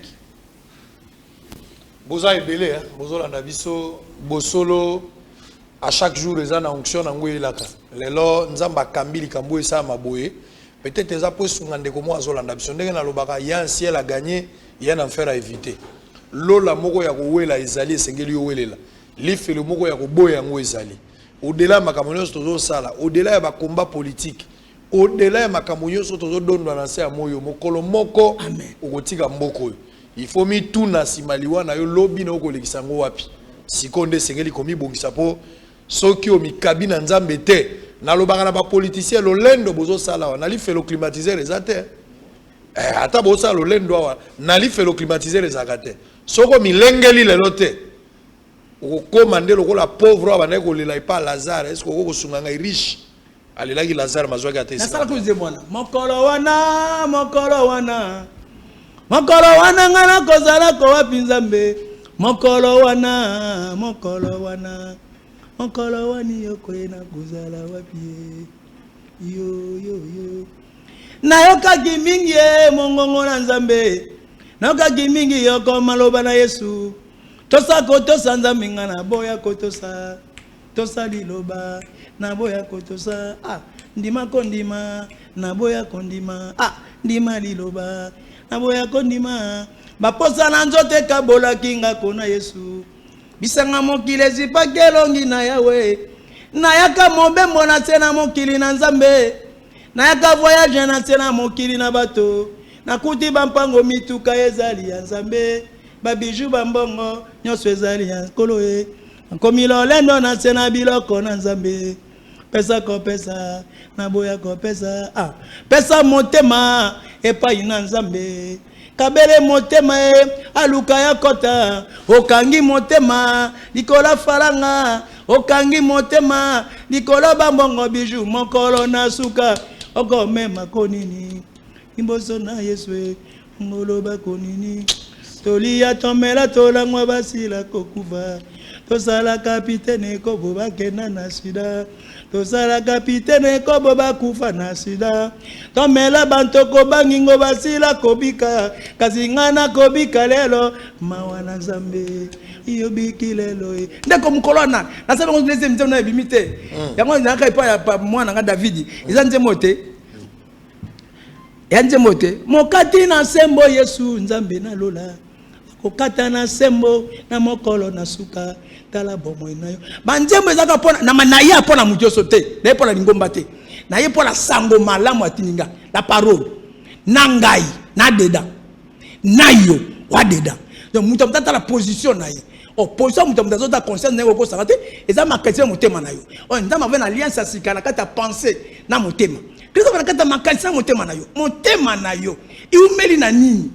Boza ebele, bozola na biso, bosolo, à chaque jour, les gens ont onction n'angoué laka. Les lois, nzamba kambili kamboué ça maboé. Peut-être les apôtres sont en décomo à Zolanda. Si on est dans le baga, il y a un ciel à gagner, il y a un enfer à éviter. L'eau la moko ya koué la izali, sengeli oué la. L'if le moko ya kouboy ya ngoué izali. Au-delà makamonyo tozo sala, au-delà ya ba combat politique, au-delà ya makamonyo tozo don dans à moyo mokolo moko, okotika mboko. Il faut mi tout na simaliwa na yo lobby na okolekisa ngo wapi. Sikonde sengeli komi bongisa po soki o mikabi na nzambe te na lobaka na ba politicien lo lendo bozo sala wa nali felo climatiser les ate. Ata bo sala lo lendo wa nali felo climatiser les akate. Soko milengeli le lote. Oko komande lokola pauvre wa na ko lela pa Lazare est-ce ko sunga ngai riche. Alelaki Lazare mazwa ga te. Na sala ko zemwana. Mokolo wana ngana kozala ko wapi nzambe. Mokolo wana wani yoko na kuzala wapi yo nayoka kimingi mongongo na nzambe nayoka kimingi yoko maloba na Yesu tosa kotosa nzambe ngana boya kotosa tosa liloba na boya kotosa ndima kondima na boya kondima ndima liloba na boya kondima baposa na nzote kabola kinga kona Yesu bisanga mokile zipakelongi na yawe nayaka mobembo na tena mokili na nzambe nayaka voyage na tena mokili na bato nakuti bampango mituka ezali ya nzambe babiju bambongo nyonso ezali ya nkolo ye nkomi lolendo na tena biloko na nzambe pesa kopesa na boya kopesa pesa motema epai na nzambe kabele motema aluka ya kota okangi motema likola faranga okangi motema likola bambongo biju mokolo na suka okomema konini imboso na Yesu ngoloba konini tolia tomela tolangwa basila kokuva tosala kapitene ko bobakena na sida tosala kapitene ko bobakufa na sida tomela bantoko bangingo basila kobika kasi ngana kobika lelo mawana nzambe iyobiki lelo ndeko mukolona nasabe ngo deuxième mtemo na bimite yango naka ipa ya mwana nga David izanze mote yanze mote mokati na sembo Yesu nzambe na lola kokata na sembo na mokolo na suka tala bomo inayo banjembo ezaka pona na manaya pona mutioso te na pona lingomba te na ye pona sango malamu atininga la parole na ngai na deda nayo wa deda donc mutamta la position na ye opposition mutamta zota conscience na ko sakate eza makatio mutema na yo ndama vena alliance sikana kata penser na mutema Kristo vena kata makatio mutema na yo iumeli na nini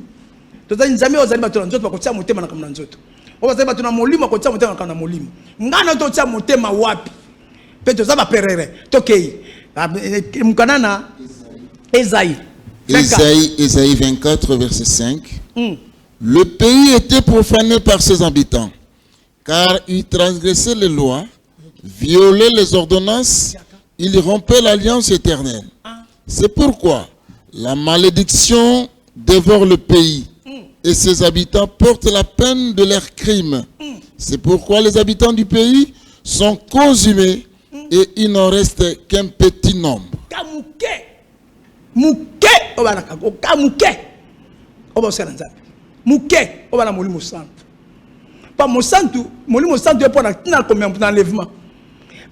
tozali nzambe ozali bato na nzoto bakotia motema na kamna nzoto ozali bato na molimo bakotia motema na kamna molimo ngana totia motema wapi pe tozaba perere tokei mkanana Esaïe 24 verset 5. Le pays était profané par ses habitants car ils transgressaient les lois, violaient les ordonnances, ils rompaient l'alliance éternelle. C'est pourquoi la malédiction dévore le pays et ses habitants portent la peine de leurs crimes. C'est pourquoi les habitants du pays sont consumés et il n'en reste qu'un petit nombre.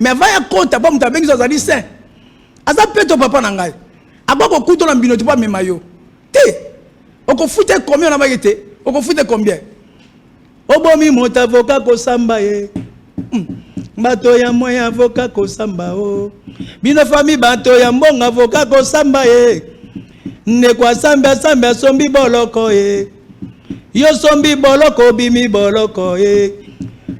Mais va ya compte pas muta bengi zo zali saint. Aza peto papa na ngai. Abako kuto na mbino pas mema yo. Te. Oko fute combien na bagete? Oko fute combien? Obomi mota avocat ko samba ye. Bato ya moya avocat ko samba o. Bino famille bato ya mbonga avocat ko samba ye. Ne kwa samba sombi boloko ye. Yo sombi boloko bimi boloko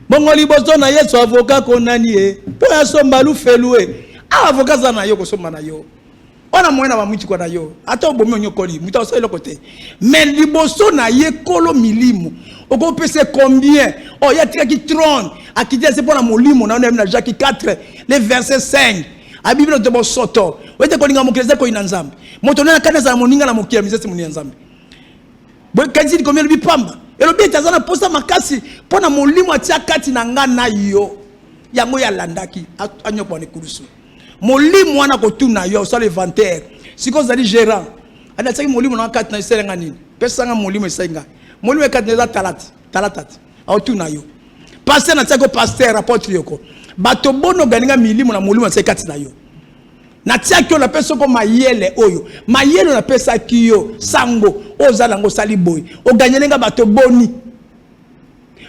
bongo liboso na Yesu avocat konani po ya somba lu felue avocat za na yo ko somba na yo ona moyena ba muti ko na yo ata obomi onyokoli muta so elokote mais liboso na ye kolo milimu oko pese combien oh ya tika ki trône akite c'est pour na molimo na na Jacques 4 le verset 5 a Bible de bosoto wete ko linga mokeleza ko ina nzambe moto na kana za moninga na mokia mizesi muni nzambe boy kanzi di combien le bipamba elobi etazana posa makasi pona molimo atia kati na nga na yo yango ya landaki anyokwa ne kurusu molimo wana ko tuna yo so l'inventaire siko zali gérant ana tsaki molimo na kati na iselenga nini pesa nga molimo isenga molimo kati na talatati au tuna yo pasteur na tsako pasteur apôtre yoko bato bono ganinga milimo na molimo na kati na yo na tiaki la pesa ko mayele oyo mayele na pesa kiyo sango ozala ngo sali boy o ganyelenga bato boni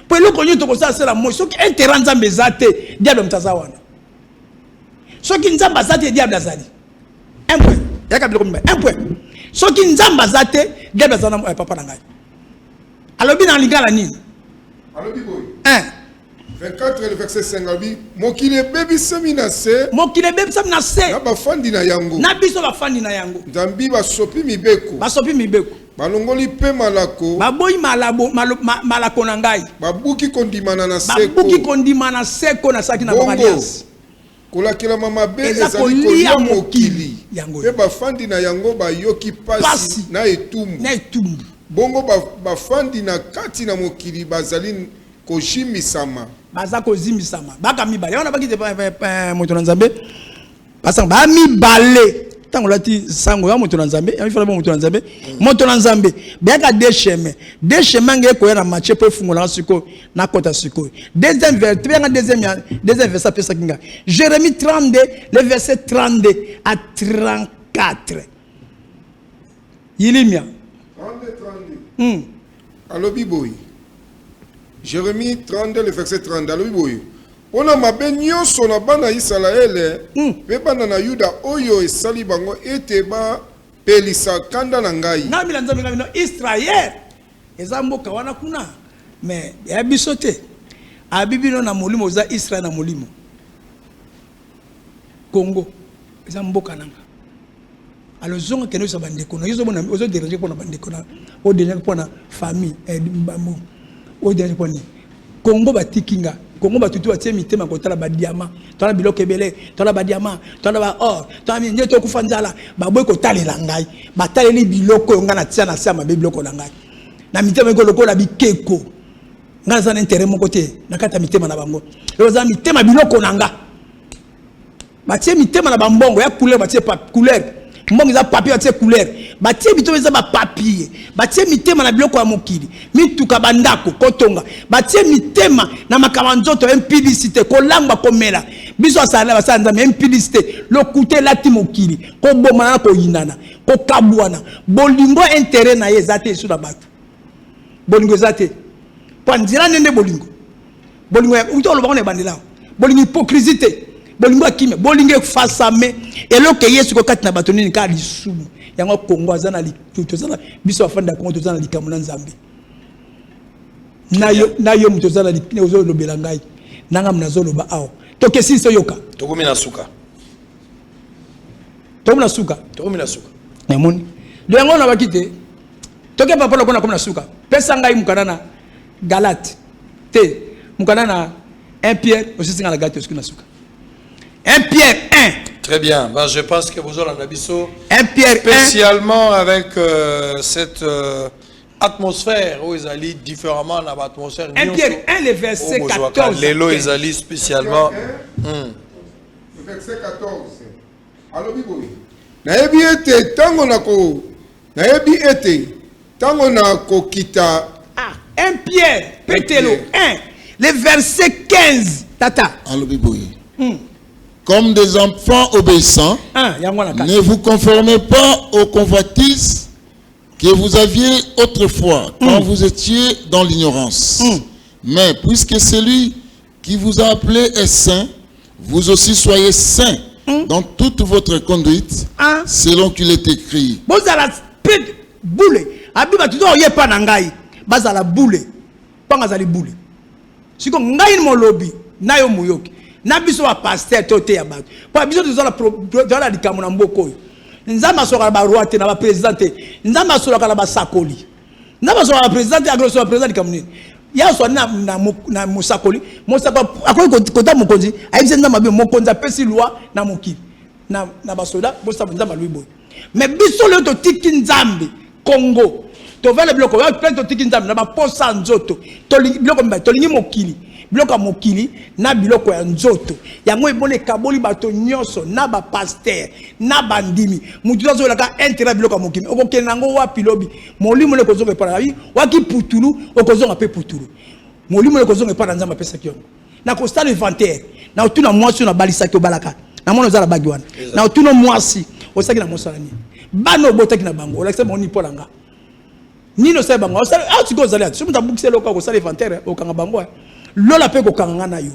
po eloko nyoto ko sa sela mo soki intérêt nzambe zate diable mtaza wana soki nzamba zate diable azali un point yaka biloko mba un point soki nzamba zate diable azana papa na ngai alobi na lingala nini alobi boy 24 le verset 5 mokile bebi semina se na bafandi na yango na biso bafandi na yango nzambi basopi mibeko balongoli pe malako baboyi malako na ngai babuki kondimana na seko na saki na alliance kolakela mama be ezali kolia mokili pe bafandi na yango bayoki pasi na etumbu bongo bafandi na kati na mokili bazali kojimisama baza kozimisama baka mibale wana bakite moto na nzambe pasanga ba mibale tango lati sango ya moto na nzambe ya fala moto na nzambe beka deux chemins nge ko na match pe fungola siko na kota siko deuxième verset pesa kinga Jérémie 32 le verset 32 à 34 Yilimia 32 alobi boy Jérémie 32 le verset 30 alobi boy ona mabe nyonso na bana Israele pe bana na Yuda oyo esali bango ete ba pelisa kanda na ngai na milanza ngabino Israel eza mboka wana kuna mais ya bisote abibino na molimo za Israel na molimo Congo eza mboka nanga alozonga keno sa bandeko na yozo bona ozo déranger pour na bandeko na o déranger pour na famille bambo o déranger pour ni Congo batikinga Congo batutu batie mitema kotala ba diamant tala biloko ebele tala ba diamant tala ba or tala mi nyeto kufanzala baboy kotalela ngai bataleli biloko nga na tia na sama be biloko na ngai na mitema ko lokola bikeko nga za na intérêt mon côté na kata mitema na bango loza mitema biloko na nga batie mitema na bambongo ya couleur batie couleur mbongo za papier batie couleur batie bito za ba papier batie mitema na biloko ya mokili mituka bandako kotonga batie mitema na makamanzoto impudicité kolangwa komela biso asala basanza impudicité lokute lati mokili ko bomana ko yinana ko kabwana bolingo intérêt na yezate sur la bato bolingo zate pandira nende bolingo ya utolo bana bandela bolingo hypocrisie bolingo akime bolingo fasame eloke Yesu ko kati na bato nini ka lisumu yango Kongo azana likuto zana biso afanda Kongo to zana likamuna nzambe nayo muto zana likine ozo lobela ngai nanga mnazo loba awo toke sisi yoka tokumi na suka nemoni yango na bakite toke papa lokona comme na suka pesa ngai mukana na Galate te mukana na 1 Pierre aussi singa la Galate aussi na suka 1 Pierre 1. Très bien. Ben, je pense que vous aurez un abisso. 1 Pierre 1. Spécialement avec cette atmosphère où ils allaient différemment dans l'atmosphère. 1 Pierre 1, le verset 14. Lélo, ils allaient spécialement. Le verset 14. Alors, Biboui. Naebi ete tango nako. Naebi ete tango nako kita. Ah, 1 Pierre, Pételo 1, le verset 15. Tata. Alors, Biboui. Comme des enfants obéissants, ne vous conformez pas aux convoitises que vous aviez autrefois quand vous étiez dans l'ignorance. Mais puisque celui qui vous a appelé est saint, vous aussi soyez saints dans toute votre conduite, selon qu'il est écrit. baza la boule panga za li boule siko ngai mo lobby na yo muyoki na biso wa pasteur tote ya bato pa biso dans la likambo na mboko yo nzamba soka ba roi te na ba président te nzamba soka la ba sakoli nzamba soka ba président te agro soka président likambo ya so na musakoli akoyi kota mokonzi ayebisa nzamba be mokonzi apesi loi na mokili na basoda bosaba nzamba lui boy mais biso le to tiki nzambe Congo to vele biloko ya plein to tiki nzambe na ba posa nzoto to biloko mba to lingi mokili biloko mokili na biloko ya nzoto yango ebole kaboli bato nyonso na ba pasteur na bandimi mutu zo la ka intérêt biloko mokili okokena ngo wapi lobi molimo le kozonga pa na waki putulu okozonga pe putulu molimo le kozonga pa na nzamba pesa kiongo na constat inventaire na otuna mwasi na balisa ki obalaka na mono za la bagwana na otuna mwasi osaki na mosalani bano botaki na bango olakisa moni polanga nino sa bango osali tu go zali ati muta bukise loka ko sala inventaire okanga bango lola pe ko kanga na yo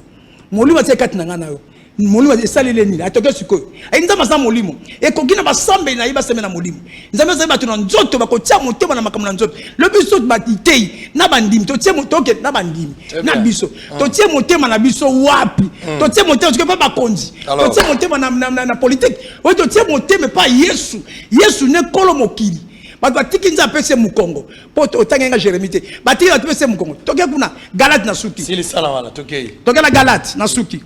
molimo te kati na ngana yo molimo esali le nini atoke sikoyo ainza masa molimo e kokina basambe na iba semena molimo nzambe za batu na nzoto bakotia motema na makambo na nzoto le biso batitei na bandimi to tie motoke na bandimi na biso to tie motema na biso wapi to tie motema to pas bakonzi to tie motema na politique o to tie motema pa Yesu ne kolo mokili bato batiki nza pese mukongo poto otangenga Jérémie te batiki na pese mukongo toke kuna Galate na suki sili sala wala toke na Galate na suki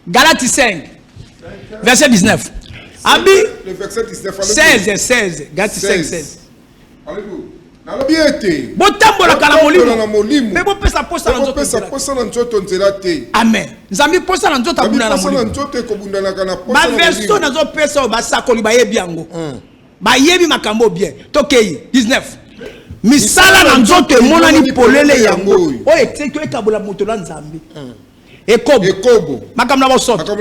Galate 5 verset 19 abi le verset 19 16 Galate 5:16 alléluia nalobi ete botambola kala molimo mais bo pesa posa na nzoto nzela te amen nzambi posa na nzoto abuna na molimo nzoto ko bundana kana posa ba version na zo pesa ba sakoli ba yebi yango ba yebi makambo bien tokei 19 misala na nzoto emonani polele yango o eteko ekabola moto na nzambi ekobo makambo na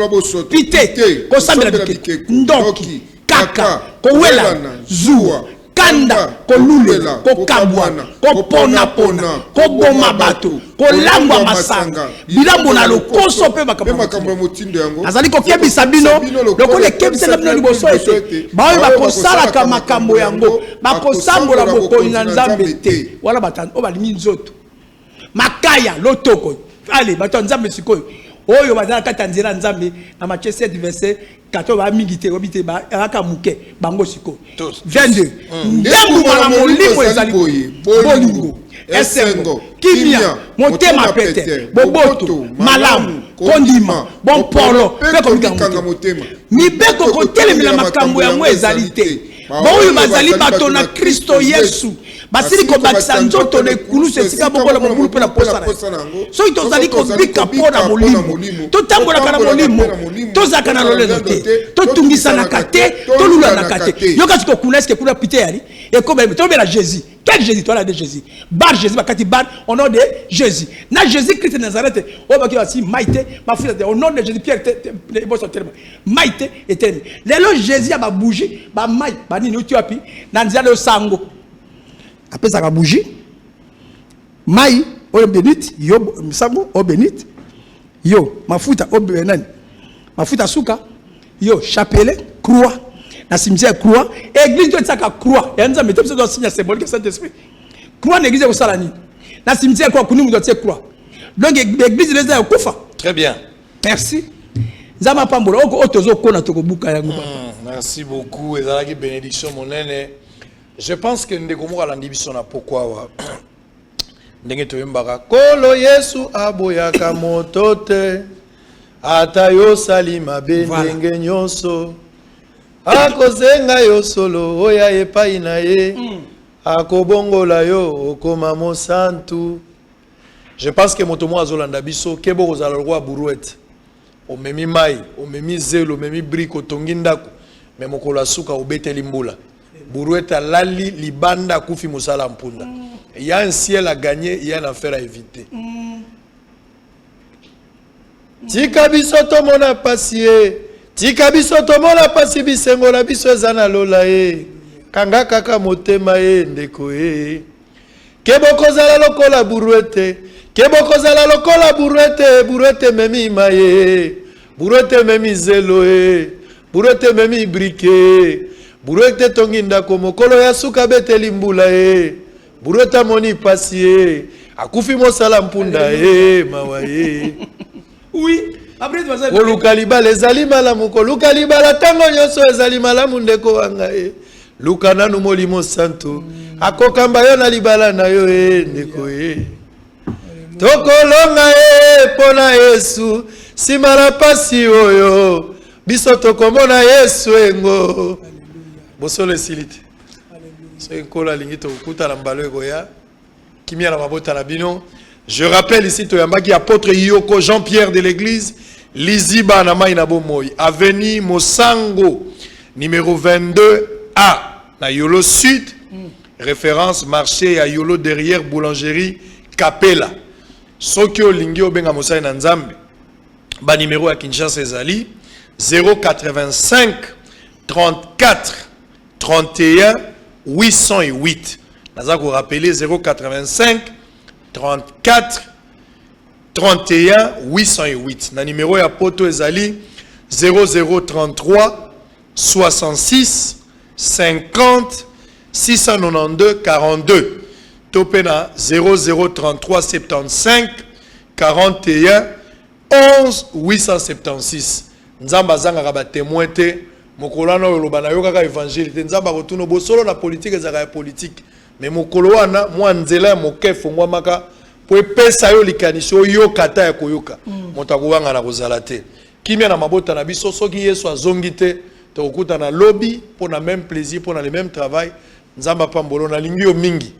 bosoto pite kosambela bike ndoki kaka kowela zuwa kanda kolulela kokabwana koponapona koboma bato kolangwa masanga bilambo na lokoso pe makambo motindo yango azali kokebisa bino lokola ekebisa bino liboso ete baoyo bakosalaka makambo yango bakosambola bokonzi na nzambe te wala batano o balimi nzoto makaya lotoko ale bato nzambe sikoyo oyo bazala kata nzela nzambe na Matthieu 7 verset 14 ba mingite obite ba aka muke bango siko 22 ndambu mala molimo ezali bolingo esengo kimia motema pete boboto malamu kondima bompolo pe komikanga motema mibeko kotelemela makambo yango ezali te boyo bazali bato na Kristo Yesu basili ko bakisa nzoto le kulusu esika bokola mobulu pe na posa so itozali ko bika pona molimo to tambola kana molimo to zaka na lolelo te to tungisa na kate to lula na kate yoka tiko kuneske kuna pite yali et comme to be la Jésus quel Jésus toi là de Jésus bar Jésus bakati bar au nom de Jésus na Jésus Christ de Nazareth o baki wasi maite mafuta au nom de Jésus Pierre te boso tellement maite etene lelo Jésus ba bougie ba mai ba nini uti wapi na nzala sango apesa ka bougie mai o benite yo msango o benite yo mafuta o benani mafuta suka yo chapelet croix na cimetière croix église to tsaka croix yanza meto biso do signe symbolique Saint Esprit croix n'église ko sala ni na cimetière croix kuni muto tse croix donc église les a kufa très bien merci nzama pambola oko otozo kona to ko buka yango merci beaucoup ezalaki bénédiction monene. Je pense que ndeko mo ala ndibiso na pourquoi wa ndenge toyembaka kolo Yesu aboyaka motote ata yo salima bendenge nyonso akozenga yo solo oya epai na ye akobongola yo okoma mosantu. Je pense que moto mo azolanda biso kebo kozala roi buruete omemi mai omemi zelo omemi briko tongi ndako me mokolo asuka obeteli mbula burueta lali libanda kufi musala mpunda. Il y a un ciel à gagner, il y a un enfer à éviter. Tika biso to mona pasie, tika biso to mona pasi bisengo la biso ezana lola e. Kanga kaka motema e ndeko e. Keboko zala lokola buruete, keboko zala lokola buruete, buruete memi maye, buruete memi zelo e, buruete memi brike. Buruete tonginda ko mokolo ya suka beteli mbula e Burota moni pasi akufi mosala mpunda mawaye. Oui. Après tu vas ça. Luka libala ezali malamu ko luka libala tango nyonso ezali malamu ndeko wanga Luka nanu molimo santo akokamba yo na libala na yo ndeko tokolonga pona Yesu simala pasi oyo biso tokomona Yesu engo bosolo silite so enkola lingito kuta na mbalo ekoya kimia na mabota na bino. Je rappelle ici toyambaki apôtre Yoko Jean-Pierre de l'église Liziba na Maina Bomoy avenue Mosango numéro 22A na Yolo Sud, référence marché à Yolo derrière boulangerie Capella. Sokyo Lingio Benga Mosai na Nzambe. Ba numéro à Kinshasa ezali 085 34 31 808. Naza ko rappeler 085 34 31 808. Na numéro ya poto ezali 0033 66 50 692 42. Topena 0033 75 41 11 876. Nzamba zanga ka ba témoin te mokolana yoloba na yoka ka évangile te nzamba kotuno bosolo na politique ezaka ya politique mais mokolo wana mwa nzela mokefu ngwa maka po epesa yo likaniso yo kata ya koyoka moto akubanga na kozala te kimia na mabota na biso soki Yesu azongi te tokuta na lobby pour na même plaisir pour na le même travail nzamba pambolo na lingi yo mingi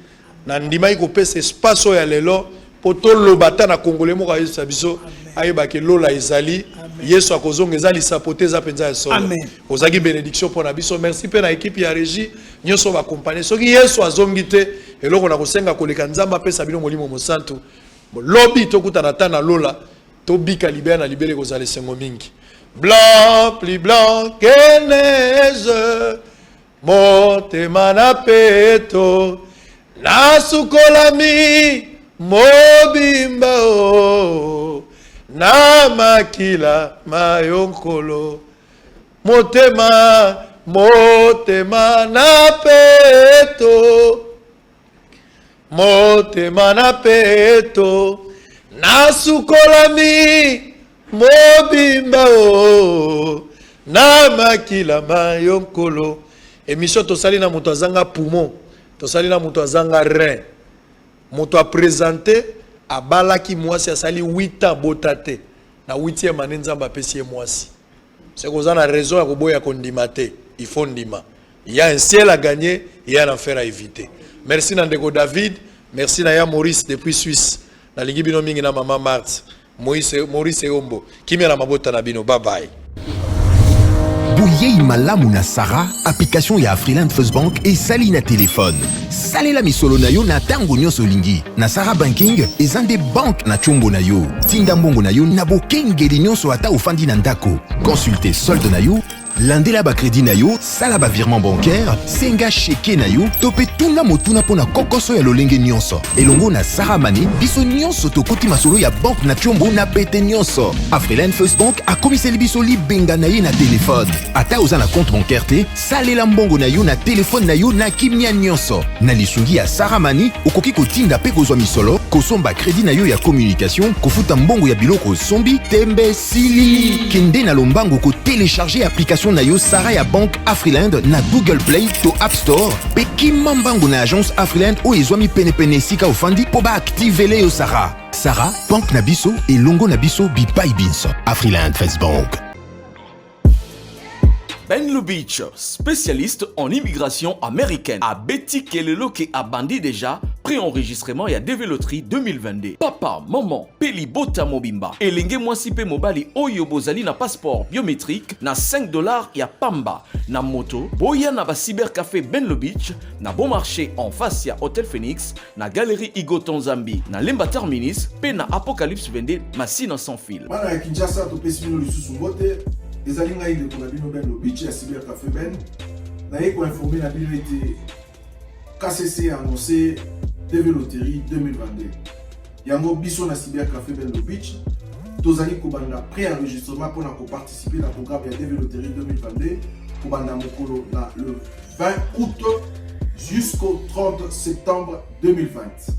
na ndima iko pesa espace ya lelo poto lobata na congolais mo ka Yesu biso ayeba ke lola ezali Yesu akozonga ezali sapote za penza ya solo ozaki bénédiction pour na biso merci pe na équipe ya régie nyoso ba accompagner soki Yesu azongi te eloko na kosenga koleka nzamba pesa bino molimo mosantu lobby tokuta na tana lola to bika libéra na libéré kozala sengo mingi blanc plus blanc que neige motema na peto na sukolami mobimba o na makila mayonkolo motema motema na peto motema na peto na sukolami mobimba o na makila mayonkolo. Émission tosali na moto azanga poumon tosali na moto azanga rein moto a présenté a balaki mwasi asali 8 ans botate na 8e année nzamba pesi mwasi c'est qu'on a raison ya koboya kondimate il faut ndima il y a un ciel à gagner il y a un enfer à éviter. Merci Nandeko David, merci Naya Maurice depuis Suisse na lingi bino mingi na mama Marthe Maurice Ombo kimia na mabota na bino bye bye. Bouyei malamu na Sarah, application ya Afriland First Bank et sali na téléphone. Salela misolo na yo na tango nyonso lingi. Na Sarah Banking, ezande bank na chombo na yo. Tinda mbongo na yo na bokengeli nyonso ata ofandi na ndako. Consultez solde na yo, landela ba crédit na yo, sala ba virement bancaire, senga cheke na yo, tope tunga motuna pona kokoso ya lolenge nyonso. Elongo na Sarah Money, biso nyonso tokoti masolo ya bank na chombo na pete nyonso. Afriland First Bank a komiseli biso libenga na ye na téléphone. Ata oza na compte bancaire te, salela mbongo na yo na téléphone na yo na kimia nyonso. Na lisungi ya Sarah Money, okoki kotinda pe kozwa misolo, kosomba crédit na yo ya communication, kofuta mbongo ya biloko sombi, tembe sili. Kende na lombango ko télécharger application na yo Sarah ya Bank Afriland na Google Play to App Store. Pe kimambango na agence Afriland o ezwami pene sika ofandi po ba activele yo Sarah. Sarah, Bank na biso et longo na biso bipai binso. Afriland First Bank. Ben Lubitsch, spécialiste en immigration américaine, a Betty Kelelo qui a bandi déjà pré-enregistrement et à déveloterie 2022. Papa, maman, Peli Bota Mobimba, et l'enge mwasipe mobali Oyo Bozali na passeport biométrique na $5 et à Pamba, na moto, Boya na ba cybercafé Ben Lubitsch, na bon marché en face ya Hotel Phoenix, na galerie Igoton Zambi, na Lemba Terminis, pe na Apocalypse Vende, Massina sans fil. Mana ya Kinshasa to pesino lisusu mbote. ezali ngai ndeko na bino Ben Lubitsch ya Cyber Café Ben naye koinforme na bino ete KCC a annoncé TV Loterie 2022 yango biso na Cyber Café Ben Lubitsch tozali kobanda pré-enregistrement pour participer na programme ya TV Loterie 2022 kobanda mokolo na le 20 août jusqu'au 30 septembre 2020.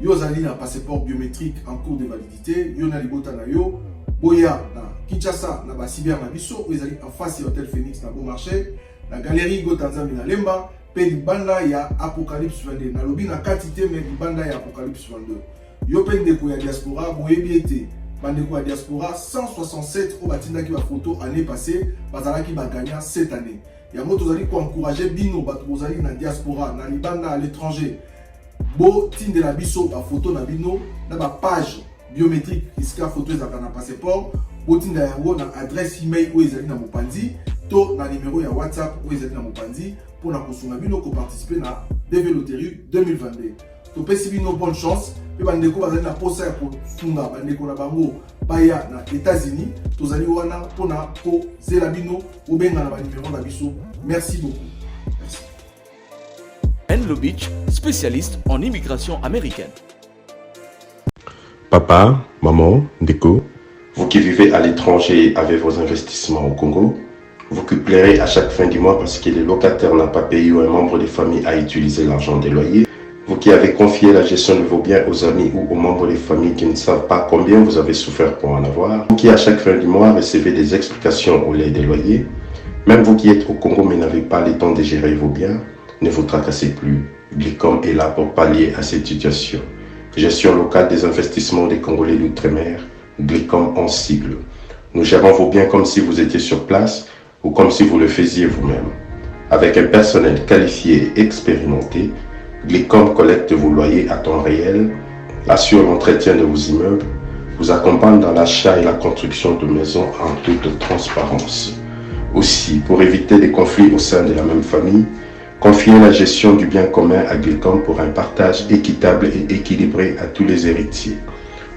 Yo zali na passeport biométrique en cours de validité, yo na libota na yo, boya na Kinshasa na Basibia na biso, yo zali en face ya Hôtel Phoenix na Bon Marché, na galerie Gotanzambi na Lemba, pe libanda ya Apocalypse 22. Na lobi na katite mais libanda ya Apocalypse 22. Yo pe ndeko ya diaspora boyebi ete bandeko ya diaspora 167 au batinda ki ba photo année passée, bazalaki ba gagnant cette année. Yango tozali ko encourager bino bato bozali na diaspora na libanda à l'étranger. Bo tinde la biso ba photo na bino na ba page biométrique iska photo ezaka na passeport, bo tinde yango na adresse email ou ezali na mopanzi to na numéro ya WhatsApp ou ezali na mopanzi pour na kosunga bino ko participer na DV Loterie 2022. To pesi bino bonne chance. Pe bandeko bazali na posa ya kosunga bandeko na bango baya na États-Unis, tozali wana pona ko zela bino obenga na ba numéro na biso. Merci beaucoup. Merci. Enlo Beach, spécialiste en immigration américaine. Papa, maman, Ndeko, vous qui vivez à l'étranger avec vos investissements au Congo, vous qui pleurez à chaque fin du mois parce que les locataires n'ont pas payé ou un membre de famille a utilisé l'argent des loyers, vous qui avez confié la gestion de vos biens aux amis ou aux membres des familles qui ne savent pas combien vous avez souffert pour en avoir, vous qui à chaque fin du mois recevez des explications au lait des loyers, même vous qui êtes au Congo mais n'avez pas le temps de gérer vos biens, ne vous tracassez plus. Glicom est là pour pallier à cette situation. Gestion locale des investissements des Congolais d'outre-mer, Glicom en sigle. Nous gérons vos biens comme si vous étiez sur place ou comme si vous le faisiez vous-même. Avec un personnel qualifié et expérimenté, Glicom collecte vos loyers à temps réel, assure l'entretien de vos immeubles, vous accompagne dans l'achat et la construction de maisons en toute transparence. Aussi, pour éviter des conflits au sein de la même famille, confiez la gestion du bien commun à Glicom pour un partage équitable et équilibré à tous les héritiers.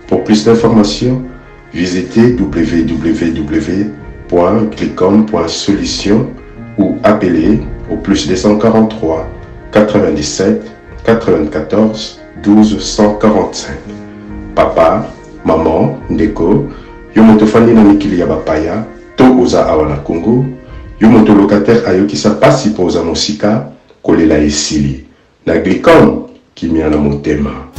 Pour plus d'informations, visitez www.glicom.solution ou appelez au plus 243 97 94 12 145. Papa, maman, Ndeko, yo moto fandi na mikili ya bapaya, to oza awa na Congo, yo moto locataire ayokisa pasi poza mosika, kolela esili. Na Glicom, kimia na motema.